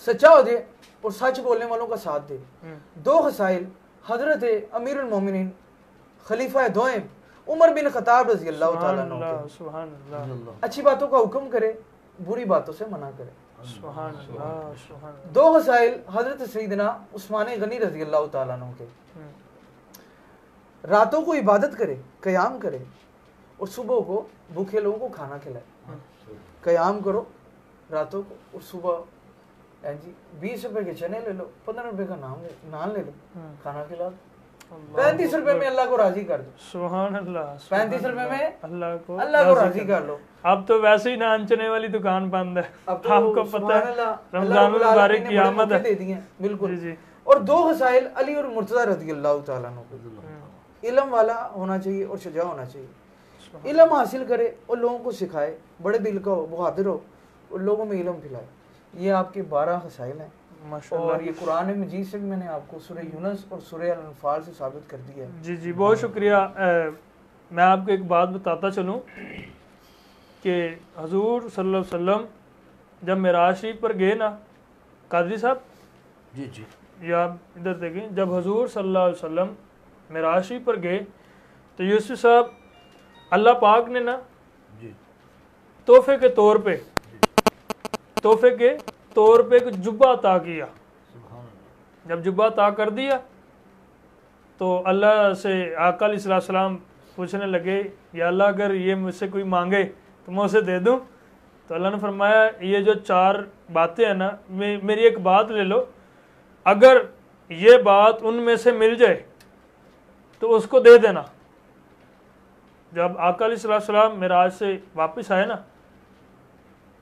سچا ہو جائے اور سچ بولنے والوں کا ساتھ دے. 2 خصائل حضرت امیر المومنین خلیفہ دوئم عمر بن خطاب رضی اللہ تعالیٰ عنہ کے. سبحان اللہ. اچھی باتوں کا حکم کرے, بری باتوں سے منع کرے. سبحان اللہ. سبحان اللہ. 2 خصائل حضرت سیدنا عثمان غنی رضی اللہ تعالیٰ عنہ کے, راتوں کو عبادت کرے, قیام کرے, اور صبح کو بھوکے لوگوں کو کھانا کھلائے. قیام کرو راتوں کو, اور صبح 20 روپے کے چنے لے لو, 15 روپے کا نان لے لو, کھانا کھلا دو. 35 روپے میں اللہ کو راضی کر دو. سبحان اللہ. 35 روپے میں اللہ کو راضی کر لو. اب تو ویسے ہی نان چنے والی دکان بند ہے, اب آپ کو پتہ ہے رمضان المبارک کی آمد ہے. بالکل. جی. اور 2 خصائل علی اور مرتضیٰ رضی اللہ تعالیٰ عنہ کو, علم والا ہونا چاہیے اور شجاع ہونا چاہیے. علم حاصل کرے اور لوگوں کو سکھائے, بڑے دل کا ہو, بہادر ہو, اور لوگوں میں علم پھیلائے. یہ آپ کے 12 خصائل ہیں. اور یہ قرآن مجید سے بھی میں نے آپ کو سورہ یونس اور سورہ الانفال سے ثابت کر دیا ہے. جی جی, بہت شکریہ. میں آپ کو ایک بات بتاتا چلوں کہ حضور صلی اللہ علیہ وسلم جب معراج شریف پر گئے نا, قادری صاحب, جی جی, یہ آپ ادھر دیکھیں, جب حضور صلی اللہ علیہ وسلم معراج شریف پر گئے تو یوسف صاحب اللہ پاک نے نا تحفے کے طور پہ ایک جبہ عطا کیا. جب جبہ عطا کر دیا تو اللہ سے آقا علیہ السلام پوچھنے لگے, یا اللہ اگر یہ مجھ سے کوئی مانگے تو میں اسے دے دوں. تو اللہ نے فرمایا یہ جو 4 باتیں ہیں نا, میری ایک بات لے لو, اگر یہ بات ان میں سے مل جائے تو اس کو دے دینا. جب آقا علیہ السلام معراج سے واپس آئے نا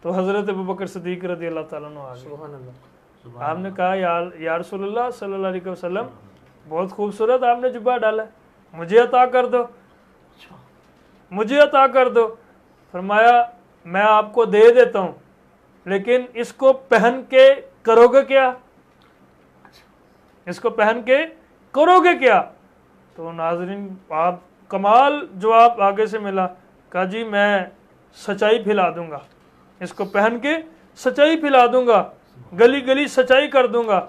تو حضرت ابوبکر صدیق رضی اللہ تعالیٰ عنہ آ گئے. آپ نے کہا یا رسول اللہ صلی اللہ علیہ وسلم, بہت خوبصورت آپ نے جبہ ڈالا ہے, مجھے عطا کر دو, مجھے عطا کر دو. فرمایا میں آپ کو دے دیتا ہوں, لیکن اس کو پہن کے کرو گے کیا؟ اس کو پہن کے کرو گے کیا؟ تو ناظرین آپ کمال جواب آگے سے ملا، کہا جی میں سچائی پھیلا دوں گا، اس کو پہن کے سچائی پھیلا دوں گا، گلی گلی سچائی کر دوں گا۔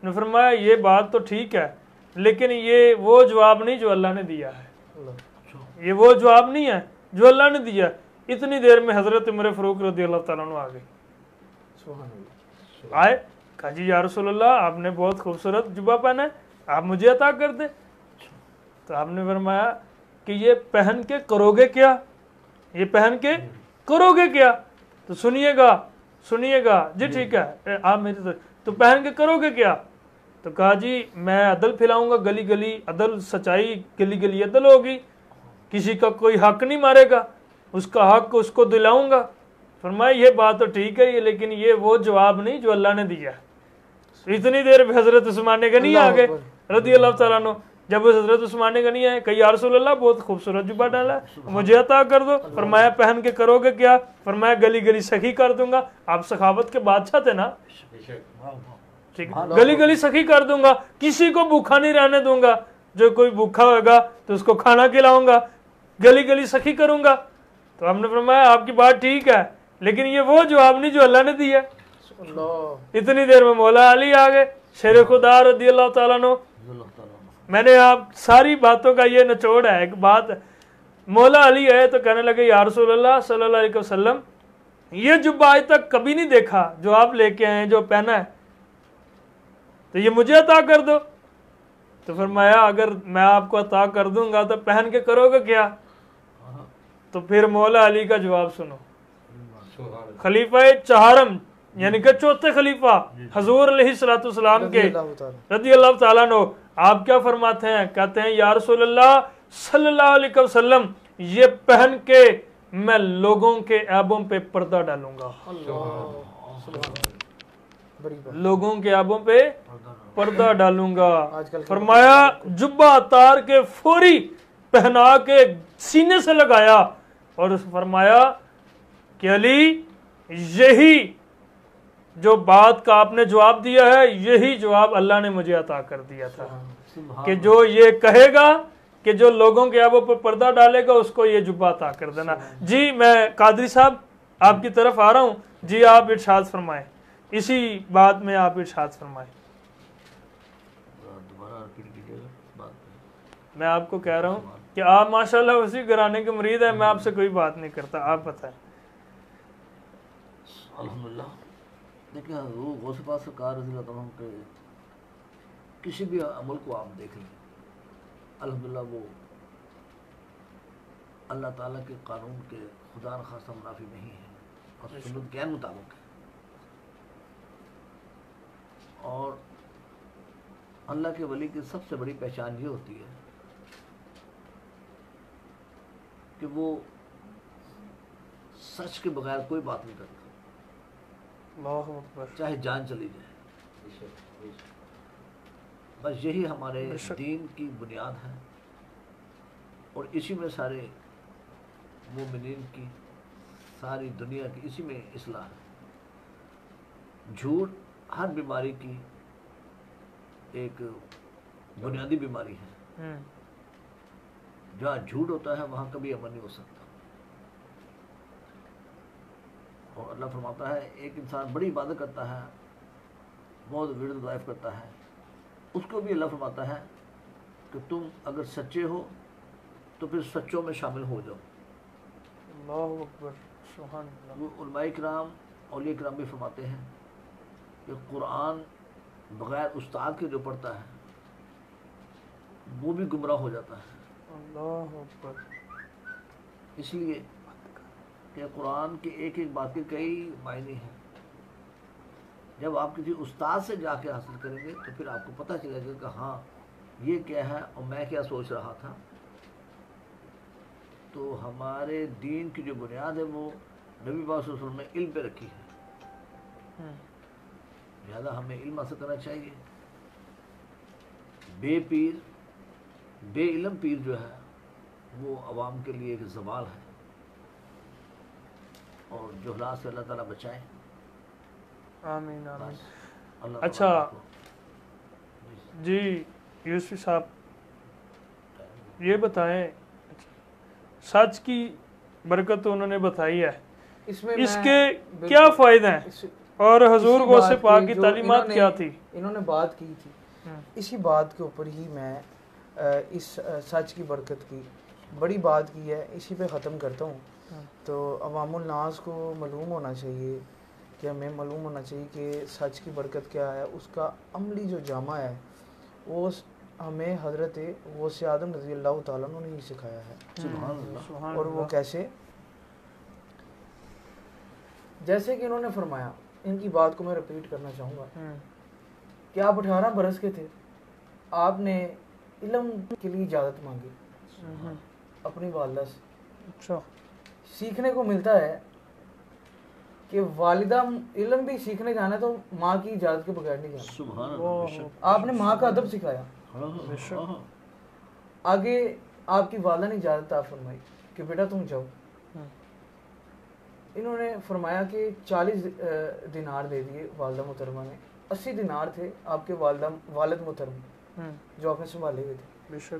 نے فرمایا یہ بات تو ٹھیک ہے، لیکن یہ وہ جواب نہیں جو اللہ نے دیا ہے، یہ وہ جواب نہیں ہے جو اللہ نے دیا ہے۔ اتنی دیر میں حضرت عمر فاروق رضی اللہ تعالیٰ عنہ آ گئے، آئے، کہا جی یا رسول اللہ آپ نے بہت خوبصورت جبہ پہنا ہے، آپ مجھے عطا کر دیں۔ تو آپ نے فرمایا کہ یہ پہن کے کرو گے کیا، یہ پہن کے کرو گے کیا؟ تو سنیے گا جی ٹھیک ہے آپ میری تو پہن کے کرو گے کیا؟ تو کہا جی میں عدل پھیلاؤں گا، گلی گلی عدل، سچائی، گلی گلی عدل ہوگی، کسی کا کوئی حق نہیں مارے گا، اس کا حق اس کو دلاؤں گا۔ فرمایا یہ بات تو ٹھیک ہے، لیکن یہ وہ جواب نہیں جو اللہ نے دیا ہے۔ اتنی دیر پہ حضرت عثمان غنی آ گئے رضی اللہ تعالیٰ عنہ۔ جب حضرت عثمان غنی آئے، کہ یا رسول اللہ بہت خوبصورت جبہ ڈالا ہے، مجھے عطا کر دو۔ فرمایا پہن کے کرو گے کیا؟ فرمایا گلی گلی سخی کر دوں گا۔ آپ سخاوت کے بادشاہ تھے نا، ٹھیک ہے، گلی گلی سخی کر دوں گا، کسی کو بھوکا نہیں رہنے دوں گا، جو کوئی بھوکا ہوگا تو اس کو کھانا کھلاؤں گا، گلی گلی سخی کروں گا۔ تو ہم نے فرمایا آپ کی بات ٹھیک ہے، لیکن یہ وہ جواب نہیں جو اللہ نے دیا۔ اتنی دیر میں مولا علی آ گئے، شیر خدا رضی اللہ تعالیٰ عنہ۔ میں نے آپ ساری باتوں کا یہ نچوڑ ہے، ایک بات مولا علی آئے تو کہنے لگے یا رسول اللہ صلی اللہ علیہ وسلم یہ جبہ آج تک کبھی نہیں دیکھا جو آپ لے کے آئے، جو پہنا ہے، تو یہ مجھے عطا کر دو۔ تو فرمایا اگر میں آپ کو عطا کر دوں گا تو پہن کے کرو گے کیا؟ تو پھر مولا علی کا جواب سنو۔ خلیفہ چہارم یعنی کہ چوتھے خلیفہ حضور علیہ الصلوۃ والسلام کے رضی اللہ تعالیٰ عنہ، آپ کیا فرماتے ہیں؟ کہتے ہیں یا رسول اللہ صلی اللہ علیہ وسلم یہ پہن کے میں لوگوں کے عیبوں پہ پردہ ڈالوں گا، لوگوں کے عیبوں پہ پردہ ڈالوں گا۔ فرمایا جبہ اتار کے فوری پہنا کے سینے سے لگایا اور فرمایا کہ علی یہی جو بات کا آپ نے جواب دیا ہے، یہی جواب اللہ نے مجھے عطا کر دیا تھا کہ جو یہ کہے گا کہ جو لوگوں کے عیبوں پر پردہ ڈالے گا اس کو یہ جبہ عطا کر دینا۔ جی میں قادری صاحب آپ کی طرف آ رہا ہوں، جی آپ ارشاد فرمائیں، اسی بات میں آپ ارشاد فرمائیں۔ میں آپ کو کہہ رہا ہوں کہ آپ ماشاءاللہ اسی گھرانے کے مرید ہیں، میں آپ سے کوئی بات نہیں کرتا، آپ بتائیں۔ الحمدللہ دیکھیں حضور غوث پاک سرکار رضی اللہ عنہ کے کسی بھی عمل کو آپ دیکھ لیں، الحمدللہ وہ اللہ تعالیٰ کے قانون کے خدا نخواستہ منافی نہیں ہے اور سنت کے مطابق ہے۔ اور اللہ کے ولی کی سب سے بڑی پہچان یہ ہوتی ہے کہ وہ سچ کے بغیر کوئی بات نہیں کرتا، اللہ اکبر، چاہے جان چلی جائے۔ بس یہی ہمارے دین کی بنیاد ہے اور اسی میں سارے مومنین کی، ساری دنیا کی اسی میں اصلاح ہے۔ جھوٹ ہر بیماری کی ایک بنیادی بیماری ہے، جہاں جھوٹ ہوتا ہے وہاں کبھی امن نہیں ہو سکتا۔ اور اللہ فرماتا ہے ایک انسان بڑی عبادت کرتا ہے، بہت ورد وظائف کرتا ہے، اس کو بھی اللہ فرماتا ہے کہ تم اگر سچے ہو تو پھر سچوں میں شامل ہو جاؤ۔ اللہ اکبر، سبحان اللہ۔ وہ علماء کرام، اولیاء کرام بھی فرماتے ہیں کہ قرآن بغیر استاد کے جو پڑھتا ہے وہ بھی گمراہ ہو جاتا ہے۔ اللہ اکبر۔ اس لیے کہ قرآن کی ایک ایک بات کے کئی معنی ہیں۔ جب آپ کسی استاد سے جا کے حاصل کریں گے تو پھر آپ کو پتہ چلے گا کہ ہاں یہ کیا ہے اور میں کیا سوچ رہا تھا۔ تو ہمارے دین کی جو بنیاد ہے وہ نبی پاک صلی اللہ علیہ وسلم نے علم پہ رکھی ہے، لہٰذا ہمیں علم حاصل کرنا چاہیے۔ بے پیر، بے علم پیر جو ہے وہ عوام کے لیے ایک زوال ہے، اور جہلات سے اللہ تعالیٰ بچائیں۔ آمین آمین۔ اللہ اچھا، جی یوسف صاحب یہ بتائیں، سچ کی برکت تو انہوں نے بتائی ہے، اس میں اس کے کیا فائدے ہیں اور حضور غوث پاک کی تعلیمات کیا تھی؟ انہوں نے بات کی تھی، اسی بات کے اوپر ہی میں اس سچ کی برکت کی بڑی بات کی ہے، اسی پہ ختم کرتا ہوں۔ تو عوام الناس کو معلوم ہونا چاہیے کہ ہمیں معلوم ہونا چاہیے کہ سچ کی برکت کیا ہے، اس کا عملی جو جامع ہے وہ ہمیں حضرت غوث آدم رضی اللہ تعالیٰ عنہ نے ہی سکھایا ہے۔ اور وہ کیسے؟ جیسے کہ انہوں نے فرمایا، ان کی بات کو میں رپیٹ کرنا چاہوں گا کہ آپ 18 برس کے تھے، آپ نے علم کے لیے اجازت مانگی اپنی والدہ سے۔ سیکھنے کو ملتا ہے کہ والدہ علم بھی سیکھنے جانا ہے تو ماں کی اجازت کے بغیر نہیں جانا۔ آپ نے ماں کا ادب سکھایا، آگے آپ کی والدہ نے اجازت عطا فرمائی کہ بیٹا تم جاؤ۔ انہوں نے فرمایا کہ 40 دینار دے دیے والدہ محترمہ نے، 80 دینار تھے آپ کے والد محترم جو آپ نے سنبھالے ہوئے تھے۔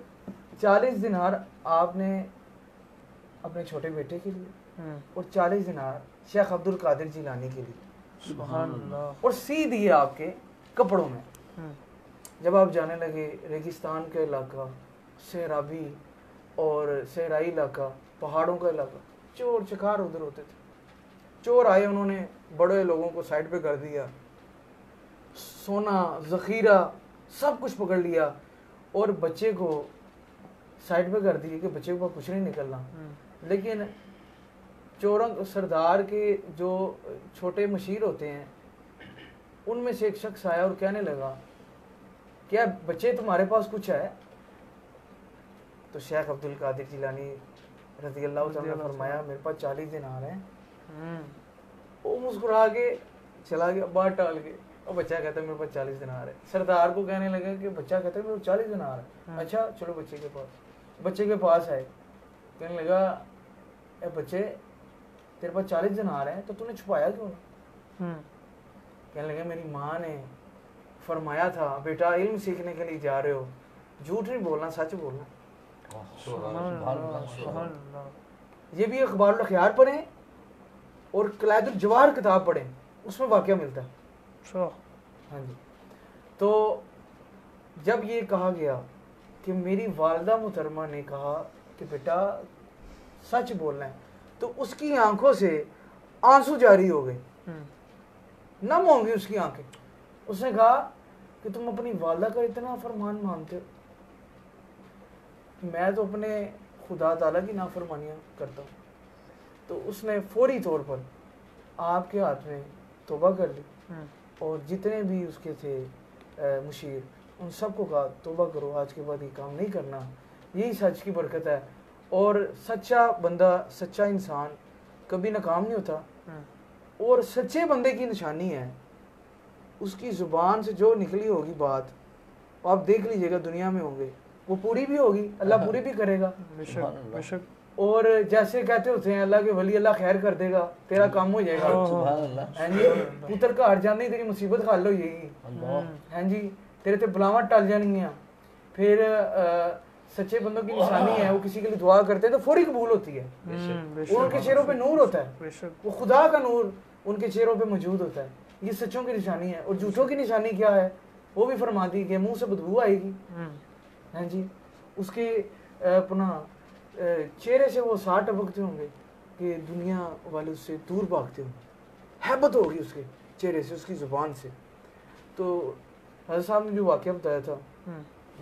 40 دینار آپ نے اپنے چھوٹے بیٹے کے لیے اور 40 دینار شیخ عبد القادر جیلانی کے لیے، اور سی دیے آپ کے کپڑوں میں۔ جب آپ جانے لگے ریگستان کا علاقہ، صحرابی اور صحرائی علاقہ، پہاڑوں کا علاقہ، چور چکار ادھر ہوتے تھے۔ چور آئے، انہوں نے بڑے لوگوں کو سائڈ پہ کر دیا، سونا ذخیرہ سب کچھ پکڑ لیا، اور بچے کو سائڈ پہ کر دیا کہ بچے کو کچھ نہیں نکلنا۔ لیکن چوروں سردار کے جو چھوٹے مشیر ہوتے ہیں ان میں سے ایک شخص آیا اور کہنے لگا کیا بچے تمہارے پاس کچھ ہے؟ تو شیخ عبد القادر جیلانی رضی اللہ تعالیٰ نے فرمایا میرے پاس 40 دینار ہیں۔ وہ مسکرا کے چلا گیا، بات ٹال کے، اور بچہ کہتا ہے میرے پاس 40 دینار ہے۔ سردار کو کہنے لگا کہ بچہ کہتا ہے میرے پاس 40 دینار ہے۔ اچھا چلو بچے کے پاس آئے، کہنے لگا اے بچے تیرے پاس 40 دینار ہیں تو نے چھپایا کیوں نہ؟ کہنے لگا میری ماں نے فرمایا تھا بیٹا علم سیکھنے کے لیے جا رہے ہو، جھوٹ نہیں بولنا، سچ بولنا۔ یہ بھی اخبار الاخیار پڑھیں اور قلائد الجواہر کتاب پڑھیں، اس میں واقعہ ملتا ہے۔ ہاں جی، تو جب یہ کہا گیا کہ میری والدہ محترمہ نے کہا کہ بیٹا سچ بولنا ہے، تو اس کی آنکھوں سے آنسو جاری ہو گئے، نم ہوں گی اس کی آنکھیں۔ اس نے کہا کہ تم اپنی والدہ کا اتنا فرمان مانتے ہو، میں تو اپنے خدا تعالیٰ کی نافرمانیاں کرتا ہوں۔ تو اس نے فوری طور پر آپ کے ہاتھ میں توبہ کر لی، اور جتنے بھی اس کے تھے مشیر ان سب کو کہا توبہ کرو، آج کے بعد یہ کام نہیں کرنا۔ یہی سچ کی برکت ہے، اور سچا بندہ، سچا انسان کبھی ناکام نہیں ہوتا۔ اور سچے بندے کی نشانی ہے اس کی زبان سے جو نکلی ہوگی بات، آپ دیکھ لیجئے گا دنیا میں ہوں گے، وہ پوری بھی ہوگی، اللہ پوری بھی کرے گا۔ اور جیسے کہتے ہوتے ہیں اللہ کے ولی اللہ خیر کر دے گا، تیرا کام ہو جائے گا۔ ہاں جی، پتر کا ہٹ جانے تیری مصیبت حل ہو جائے گی۔ ہاں جی، تیرے تے بلاوٹ ٹل جانی ہیں۔ پھر سچے بندوں کی نشانی ہے وہ کسی کے لیے دعا کرتے ہیں تو فوری قبول ہوتی ہے، اور ان کے چہروں پہ نور ہوتا ہے، وہ خدا کا نور ان کے چہروں پہ موجود ہوتا ہے۔ یہ سچوں کی نشانی ہے۔ اور جھوٹوں کی نشانی کیا ہے وہ بھی فرما دی کہ منہ سے بدبو آئے گی۔ ہاں جی، اس کے اپنا چہرے سے وہ ساٹھ ٹپکتے ہوں گے کہ دنیا والے اس سے دور بھاگتے ہوں گے، ہیبت ہوگی اس کے چہرے سے، اس کی زبان سے۔ تو حضرت صاحب نے جو واقعہ بتایا تھا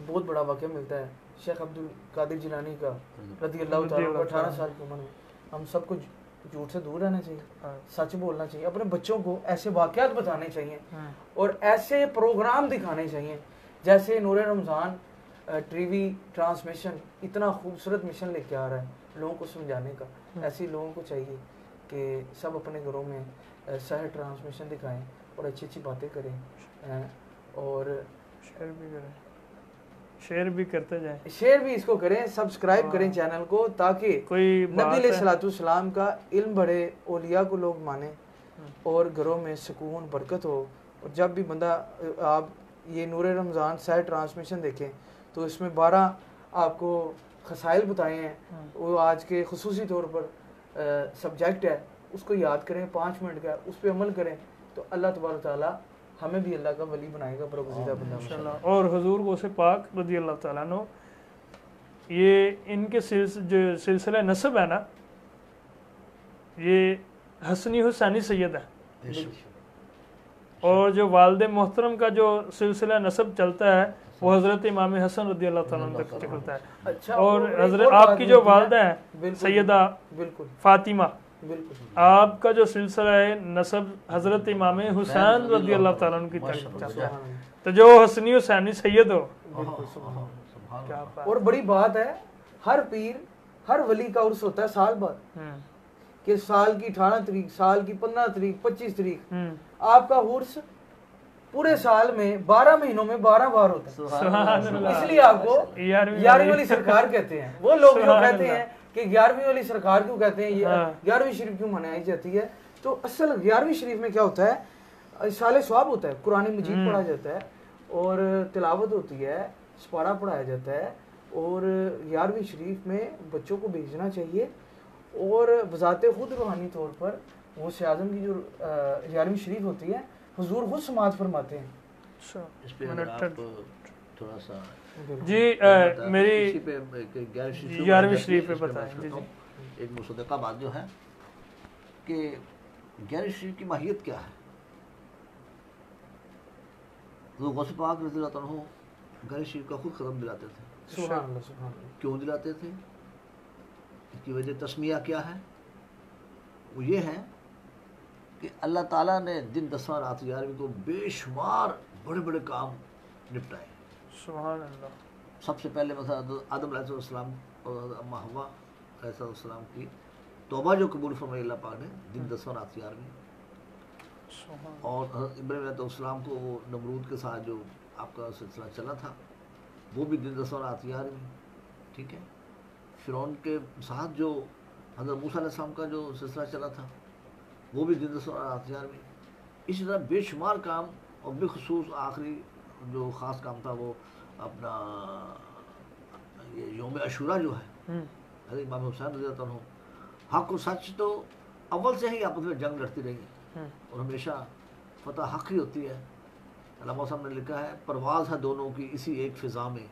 بہت بڑا واقعہ ملتا ہے شیخ عبد القادر جیلانی کا رضی اللہ تعالیٰ عنہ۔ 18 سال کی عمر میں ہم سب کو جھوٹ سے دور رہنا چاہیے، سچ بولنا چاہیے، اپنے بچوں کو ایسے واقعات بتانے چاہیے اور ایسے پروگرام دکھانے چاہیے جیسے نور رمضان ٹی وی ٹرانسمیشن اتنا خوبصورت مشن لے کے آ رہا ہے لوگوں کو سمجھانے کا۔ ایسے لوگوں کو چاہیے کہ سب اپنے گھروں میں سحر ٹرانسمیشن دکھائیں اور اچھی اچھی باتیں کریں، اور شیئر بھی کرتے جائیں، شیئر بھی اس کو کریں، سبسکرائب کریں چینل کو، تاکہ نبی علیہ الصلوۃ والسلام کا علم بڑھے، اولیاء کو لوگ مانیں، اور گھروں میں سکون برکت ہو۔ اور جب بھی بندہ آپ یہ نور رمضان سہ ٹرانسمیشن دیکھیں تو اس میں 12 آپ کو خسائل بتائے ہیں، وہ آج کے خصوصی طور پر سبجیکٹ ہے، اس کو یاد کریں، 5 منٹ کا اس پہ عمل کریں تو اللہ تبارک تعالیٰ ہمیں بھی اللہ کا ولی بنائے گا، برگزیدہ بندہ انشاءاللہ۔ اور حضور غوث پاک رضی اللہ تعالیٰ عنہ، یہ ان کے جو سلسلہ نسب ہے نا، یہ حسنی حسینی سید ہے، اور جو والد محترم کا جو سلسلہ نسب چلتا ہے وہ حضرت امام حسن رضی اللہ تعالیٰ عنہ تک چلتا ہے، اور حضرت آپ کی جو والدہ ہیں سیدہ فاطمہ، آپ کا جو سلسلہ ہے نسب حضرت امام حسین رضی اللہ تعالیٰ عنہ کی طرف چلتا ہے، تو جو حسنی حسینی سید ہو۔ اور بڑی بات ہے، ہر پیر ہر ولی کا عرس ہوتا ہے سال بعد، کہ سال کی 18 تاریخ، سال کی 15 تاریخ، 25 تاریخ، آپ کا عرس پورے سال میں 12 مہینوں میں 12 بار ہوتا ہے، اس لیے آپ کو 11ویں والی سرکار کہتے ہیں۔ وہ لوگ جو کہتے ہیں کہ 11ویں والی سرکار کیوں کہتے ہیں، 11ویں شریف کیوں منائی جاتی ہے، تو اصل 11ویں شریف میں کیا ہوتا ہے، سال ثواب ہوتا ہے، قرآن مجید پڑھا جاتا ہے اور تلاوت ہوتی ہے، سپارہ پڑھایا جاتا ہے، اور 11ویں شریف میں بچوں کو بھیجنا چاہیے، اور بذات خود روحانی طور پر غوث اعظم کی جو 11ویں شریف ہوتی ہے حضور خود سماعت فرماتے ہیں۔ اس پہ اگر آپ تھوڑا سا جی میری 11ویں شریف پہ بتائیں۔ ایک مصدقہ بات جو ہے کہ 11ویں شریف کی ماہیت کیا ہے؟ حضور غوث پاک رضی اللہ عنہ 11ویں شریف کا خود ختم دلاتے تھے۔ سبحان اللہ سبحان اللہ۔ کیوں دلاتے تھے؟ اس کی وجہ تسمیہ کیا ہے؟ وہ یہ ہے کہ اللہ تعالیٰ نے دن 10واں رات 11ویں کو بے شمار بڑے بڑے کام نپٹائے۔ سبحان اللہ۔ سب سے پہلے مثلا آدم علیہ السلام اور اما حوا علیہ السلام کی توبہ جو قبول فرمائی اللہ پاک نے دن 10واں رات 11ویں، اور ابراہیم علیہ السلام کو وہ نمرود کے ساتھ جو آپ کا سلسلہ چلا تھا وہ بھی دن 10واں رات 11ویں، ٹھیک ہے۔ فرعون کے ساتھ جو حضرت موسیٰ علیہ السلام کا جو سلسلہ چلا تھا وہ بھی دن 10واں رات 11ویں۔ اسی طرح بے شمار کام، اور بالخصوص آخری جو خاص کام تھا وہ اپنا یہ یوم عاشوراء جو ہے، حضرت امام حسین رضی اللہ عنہ، حق و سچ تو اول سے ہی آپس میں جنگ لڑتی رہی ہے اور ہمیشہ فتح حق ہی ہوتی ہے۔ علامہ صاحب نے لکھا ہے پرواز ہے دونوں کی اسی ایک فضا میں،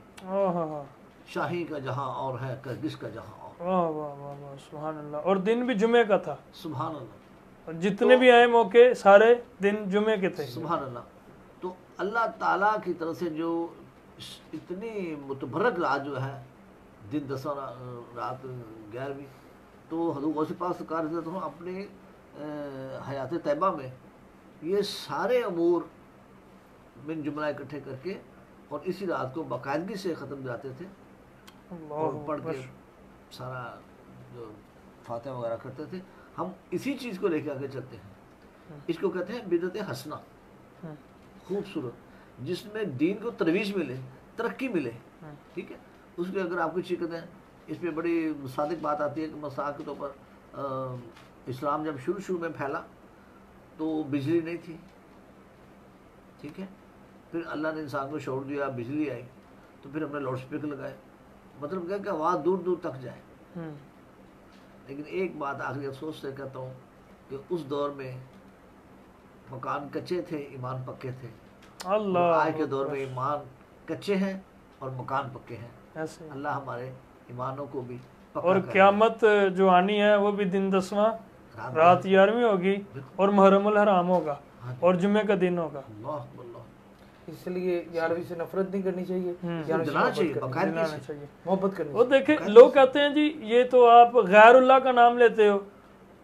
شاہی کا جہاں اور ہے کرگس کا جہاں اور۔ سبحان اللہ۔ اور دن بھی جمعے کا تھا، سبحان اللہ، جتنے بھی آئے موقع سارے دن جمعے کے تھے۔ سبحان اللہ۔ تو اللہ تعالیٰ کی طرف سے جو اتنی متبرک رات جو ہے دن 10واں رات 11ویں، تو حضور غوث پاک سرکار رضی اللہ عنہ اپنے حیات طیبہ میں یہ سارے امور من جملہ اکٹھے کر کے اور اسی رات کو باقاعدگی سے ختم دلاتے تھے، اور پڑھ کے سارا جو فاتحہ وغیرہ کرتے تھے۔ ہم اسی چیز کو لے کے آگے چلتے ہیں، اس کو کہتے ہیں بدعت حسنہ، خوبصورت، جس میں دین کو ترویج ملے، ترقی ملے، ٹھیک ہے۔ اس کے اگر آپ کو چیز ہیں، اس پہ بڑی صادق بات آتی ہے کہ مثال کے طور پر اسلام جب شروع میں پھیلا تو بجلی نہیں تھی، ٹھیک ہے، پھر اللہ نے انسان کو شعور دیا، بجلی آئی، تو پھر ہم نے لاؤڈ اسپیکر لگائے، مطلب کیا کہ آواز دور دور تک جائے۔ لیکن ایک بات آخری افسوس سے کہتا ہوں کہ اس دور میں مکان کچے تھے، ایمان پکے تھے۔ اللہ آج کے دور میں ایمان کچے ہیں اور مکان پکے ہیں۔ اللہ ہمارے ایمانوں کو بھی پکا اور قیامت جو آنی ہے وہ بھی دن 10واں رات 11ویں ہوگی اور محرم الحرام ہوگا اور جمعے کا دن ہوگا۔ اس لیے 11ویں سے نفرت نہیں کرنی چاہیے، محبت کرنی۔ وہ دیکھیں لوگ کہتے ہیں جی یہ تو آپ غیر اللہ کا نام لیتے ہو،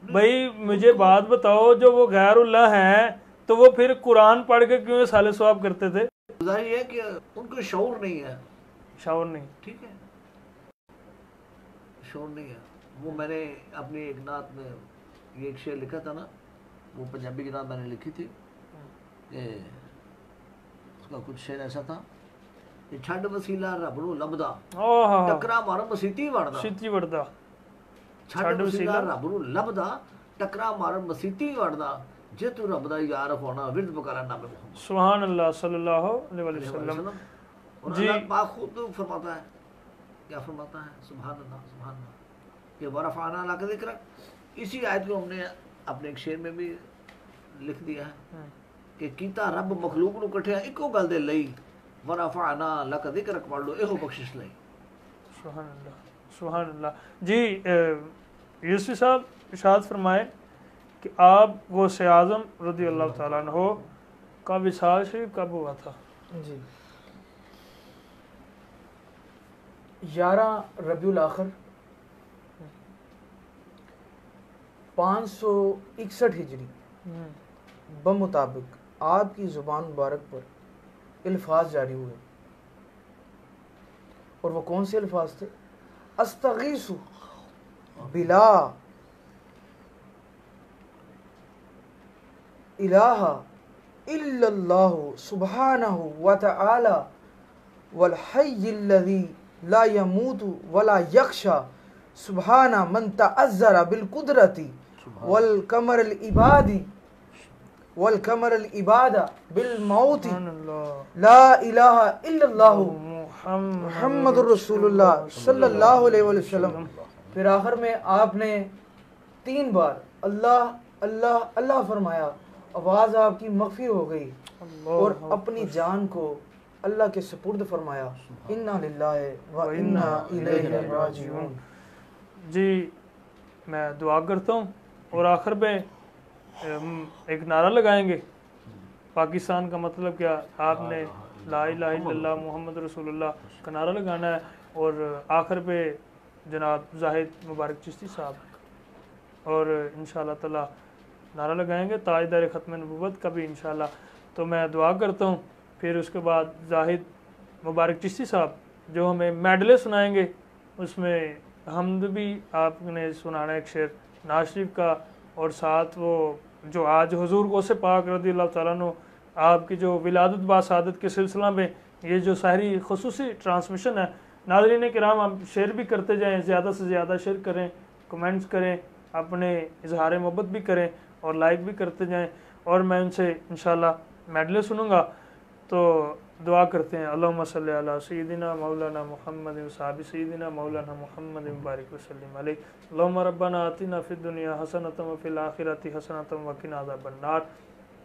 بھائی مجھے بات بتاؤ جو وہ غیر اللہ ہیں تو وہ پھر قرآن پڑھ کے کیوں سال ثواب کرتے تھے؟ ظاہر یہ ہے کہ ان کو شعور نہیں ہے، شعور نہیں، ٹھیک ہے، شعور نہیں ہے۔ وہ میں نے اپنی ایک نعت میں یہ ایک شعر لکھا تھا نا، وہ پنجابی کی نعت میں نے لکھی تھی کہ اس کا کچھ شعر ایسا تھا کہ چھڈ وسیلہ رب نو لبدا ٹکرا مارم مسیتی وڑدا، چھڈ وسیلہ رب نو لبدا ٹکرا مارم مسیتی وڑدا، جے تو رب دا یار ہونا ورد بکارا نام محمد سبحان اللہ صلی اللہ علیہ وسلم. اور جی. اللہ پاک خود فرماتا ہے، کیا فرماتا ہے؟ سبحان اللہ کہ ورفعنا لک ذکرک. اسی آیت کو ہم نے اپنے ایک شعر میں بھی لکھ دیا ہے کہ کیتا رب مخلوق نو کٹھیا اکو گل دے لئی، ورفعنا لک ذکرک پڑھ لو ایہو بخشش لئی. سبحان اللہ سبحان اللہ. جی یوسفی صاحب ارشاد فرمائے کہ آپ غوث اعظم رضی اللہ تعالیٰ عنہ کا وصال شریف کب ہوا تھا؟ جی 11 ربیع الاخر 561 ہجری بمطابق آپ کی زبان مبارک پر الفاظ جاری ہوئے، اور وہ کون سے الفاظ تھے؟ استغیث بلا الہ الا اللہ سبحانہ وتعالی والحی الذی لا يموت ولا یخشى سبحانہ من تعذر بالقدرت والقمر العباد بالموت لا الہ الا اللہ محمد الرسول اللہ صلی اللہ علیہ وسلم. پھر آخر میں آپ نے 3 بار اللہ اللہ اللہ فرمایا، آواز آپ کی مخفی ہو گئی اور اپنی جان کو اللہ کے سپرد فرمایا. انا للہ و انا الیہ راجعون. جی میں دعا کرتا ہوں اور آخر میں ایک نعرہ لگائیں گے. پاکستان کا مطلب کیا؟ آپ نے لا الہ الا اللہ محمد رسول اللہ کا نعرہ لگانا ہے، اور آخر پہ جناب زاہد مبارک چشتی صاحب اور انشاءاللہ تعالی نعرہ لگائیں گے تاجدار ختم نبوت کا بھی انشاءاللہ. تو میں دعا کرتا ہوں، پھر اس کے بعد زاہد مبارک چشتی صاحب جو ہمیں میڈلے سنائیں گے، اس میں حمد بھی آپ نے سنانا ایک شعر ناز شریف کا، اور ساتھ وہ جو آج حضور غوث پاک رضی اللہ تعالیٰ عنہ آپ کی جو ولادت با سعادت کے سلسلہ میں یہ جو سحری خصوصی ٹرانسمیشن ہے. ناظرین کرام ہم شیئر بھی کرتے جائیں، زیادہ سے زیادہ شیئر کریں، کمنٹس کریں، اپنے اظہار محبت بھی کریں اور لائک بھی کرتے جائیں، اور میں ان سے انشاءاللہ میڈلے سنوں گا. تو دعا کرتے ہیں اللہم صلی علی سیدنا مولانا محمد وصحابہ سیدنا مولانا محمد مبارک وسلم علیہ. اللہم ربنا آتنا فی الدنیا حسنۃ وفی الآخرۃ حسنۃ وقنا عذاب النار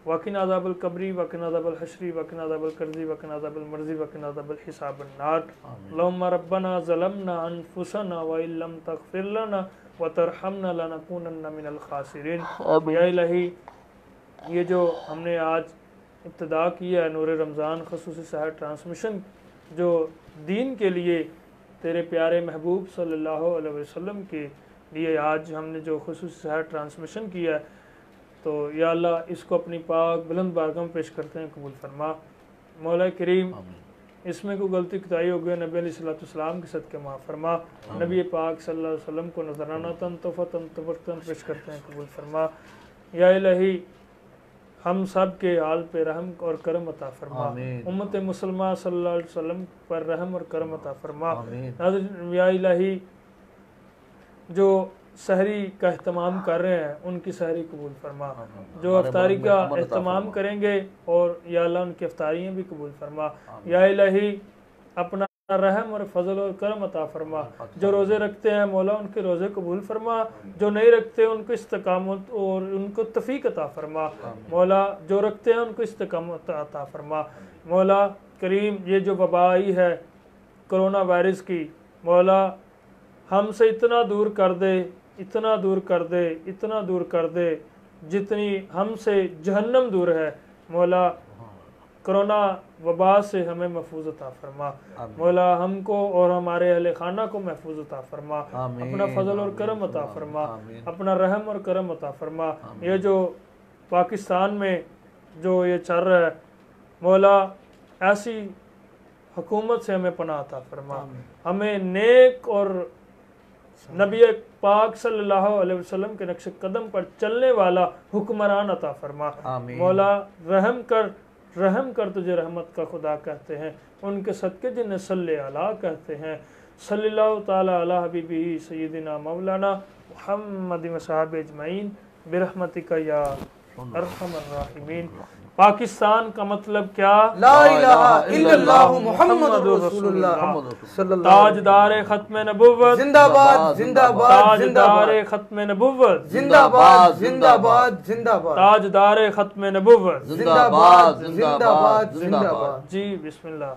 وقنا عذاب القبر وقنا عذاب الحشر وقنا عذاب القرض وقنا عذاب المرض وقنا عذاب الحساب النار. اللہم ربنا ظلمنا انفسنا وان لم تغفر لنا وترحمنا لنکونن من الخاسرین. یا الہی یہ جو ہم نے آج ابتدا کیا ہے نور رمضان خصوصی سحر ٹرانسمیشن، جو دین کے لیے تیرے پیارے محبوب صلی اللہ علیہ وسلم کے لیے آج ہم نے جو خصوصی سحر ٹرانسمیشن کیا ہے، تو یا اللہ اس کو اپنی پاک بلند بارگاہ میں پیش کرتے ہیں، قبول فرما. مولا کریم اس میں کوئی غلطی کوتاہی ہو گئی نبی علیہ الصلوۃ والسلام کے صدقے معاف فرما. نبی پاک صلی اللہ علیہ وسلم کو نذرانہ تحفتاً تبرکاً پیش کرتے ہیں، قبول فرما. یا الہی ہم سب کے حال پہ رحم اور کرم عطا فرما. امت مسلمہ صلی اللہ علیہ وسلم پر رحم اور کرم عطا فرما. یا الہی جو سحری کا اہتمام کر رہے ہیں ان کی سحری قبول فرما، جو افطاری کا اہتمام کریں گے اور یا اللہ ان کی افطاریاں بھی قبول فرما. یا الہی اپنا رحم اور فضل اور کرم عطا فرما. جو روزے رکھتے ہیں مولا ان کے روزے قبول فرما، جو نہیں رکھتے ان کو استقامت اور ان کو توفیق عطا فرما. مولا جو رکھتے ہیں ان کو استقامت عطا فرما. مولا کریم یہ جو وبا آئی ہے کرونا وائرس کی، مولا ہم سے اتنا دور کر دے، اتنا دور کر دے، اتنا دور کر دے جتنی ہم سے جہنم دور ہے. مولا کرونا وبا سے ہمیں محفوظ عطا فرما. مولا ہم کو اور ہمارے اہل خانہ کو محفوظ عطا فرما. اپنا فضل اور کرم عطا فرما، اپنا رحم اور کرم عطا فرما. یہ جو پاکستان میں جو یہ چل رہا ہے مولا ایسی حکومت سے ہمیں پناہ عطا فرما. ہمیں نیک اور نبی پاک صلی اللہ علیہ وسلم کے نقش قدم پر چلنے والا حکمران عطا فرما. مولا رحم کر تجھے رحمت کا خدا کہتے ہیں، ان کے صدقے جنہیں صلی اللہ کہتے ہیں. صلی اللہ تعالی علی حبیبہ سیدنا مولانا محمد وصحابہ اجمعین برحمتک یا ارحم الراحمین۔ پاکستان کا مطلب کیا؟ لا الہ الا اللہ محمد رسول اللہ صلی اللہ تاجدار ختم نبوت زندہ باد زندہ باد زندہ تاجدار باد ختم نبوت زندہ باد زندہ باد زندہ باد تاجدار ختم نبوت زندہ باد زندہ باد زندہ باد۔ جی بسم اللہ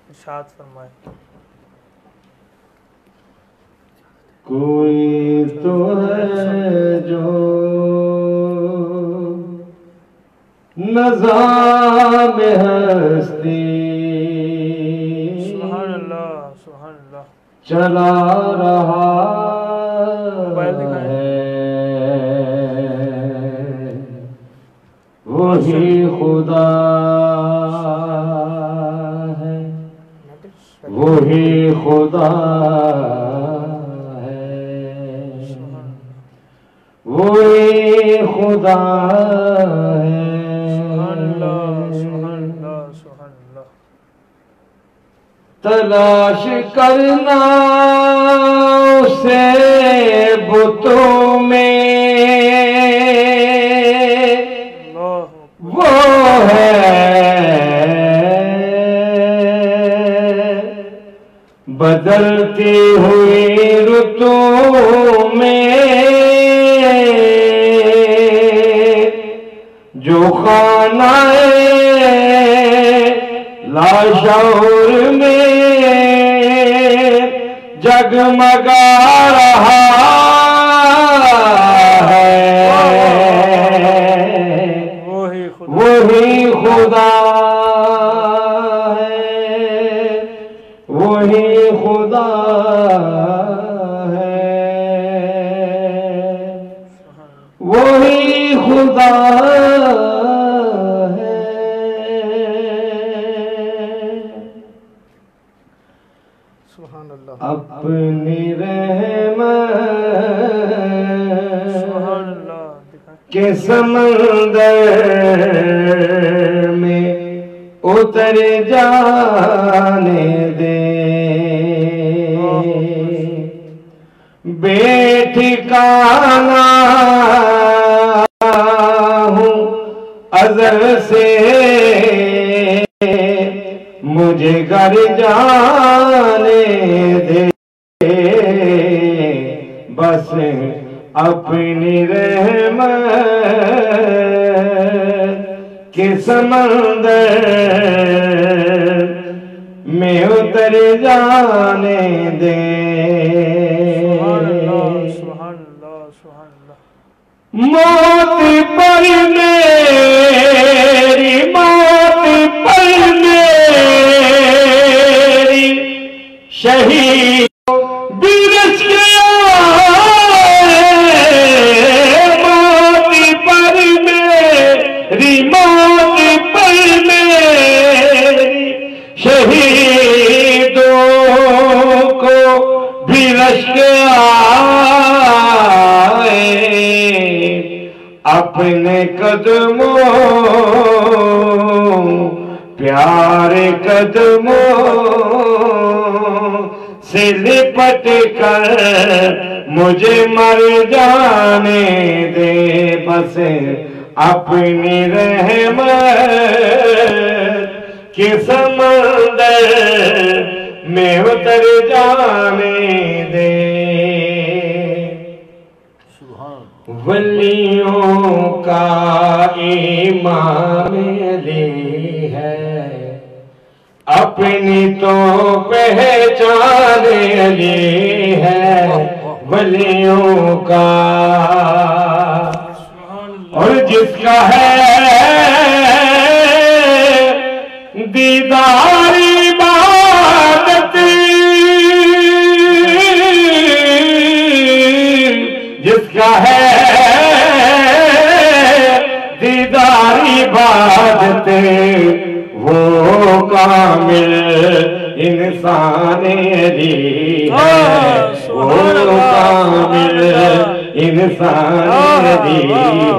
ارشاد فرمائیں۔ کوئی تو ہے جو نظام ہستی سبحان اللہ سبحان اللہ۔ چلا رہا موبائل دکھائیں۔ ہے وہی خدا ہے، وہی خدا ہے، وہی خدا ہے۔ تلاش کرنا اسے بتوں میں، وہ ہے بدلتی ہوئی رتوں میں، جو خانہ لاشعور میں جگمگا رہا ہے، وہی خدا ہے، وہی خدا ہے، وہی خدا ہے۔ سبحان اللہ۔ اپنی رحمت کے سمندر میں اتر جانے دے، بے ٹھکانہ ہوں ازل سے، مجھے گھر جانے دے، بس اپنی رحمت کے سمندر میں اتر جانے دے۔ موت پر میری، موت پر میری شہید برس گیا، موت پر میری، موت پر میری شہیدوں کو برس گیا، اپنے قدموں پیارے قدموں سے لپٹ کر مجھے مر جانے دے، بس اپنی رحمت کے سمندر میں اتر جانے دے۔ ولیوں کا امام علی ہے، اپنی تو پہچان علی ہے، ولیوں کا، اور جس کا ہے دیدار عبادت، جس کا ہے دیدار عبادت، وہ کامل انسان علی ہے، وہ کامل انسان علی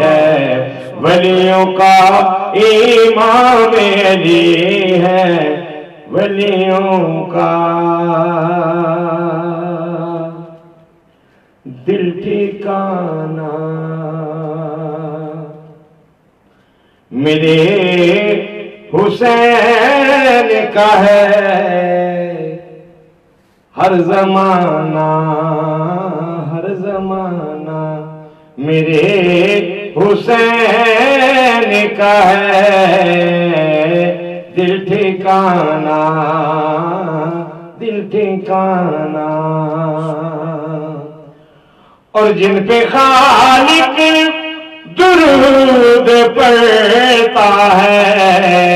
ہے، ولیوں کا امام علی ہے، ولیوں کا دل ٹھکانہ میرے حسین کا ہے ہر زمانہ ہر زمانہ میرے حسین کا ہے دل ٹھکانہ دل ٹھکانہ اور جن پہ خالق درود پڑھتا ہے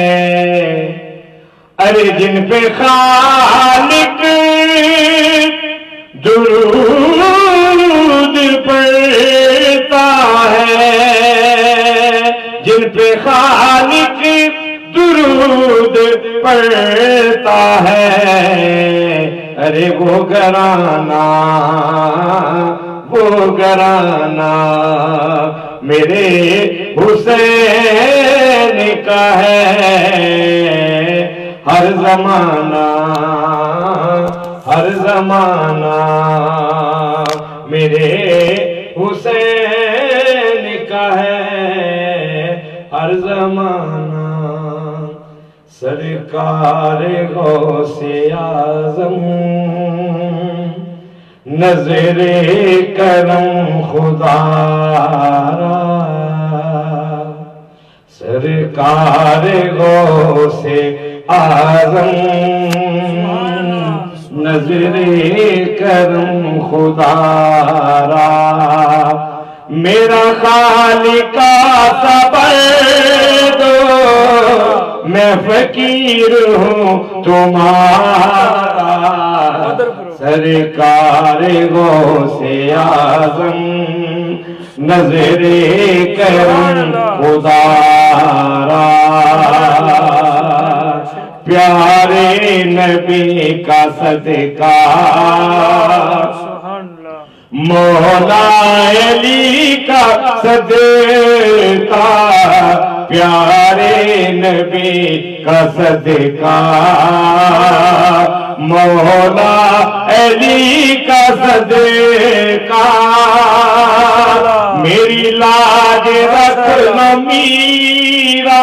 ارے جن پہ خالق درود پڑھتا ہے جن پہ خالق درود پڑھتا ہے ارے وہ گرانہ میرے حسین کا ہے ہر زمانہ میرے حسین کا ہے ہر زمانہ سرکار غوث اعظم نظر کرم خدا را سرکار غوث اعظم نظر کرم خدا را میرا خالق صبر دو میں فقیر ہوں تمہارا سرکار غوث اعظم نظر کرم خدا را پیارے نبی کا صدقہ مولا علی کا صدقہ پیارے نبی کا صدقہ مولا علی کا صدقہ میری لاج رکھنا میرا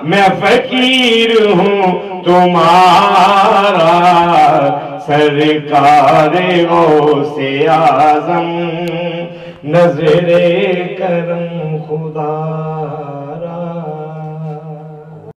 میں فقیر ہوں تمہارا سرکار غوث اعظم نظر کرم خدا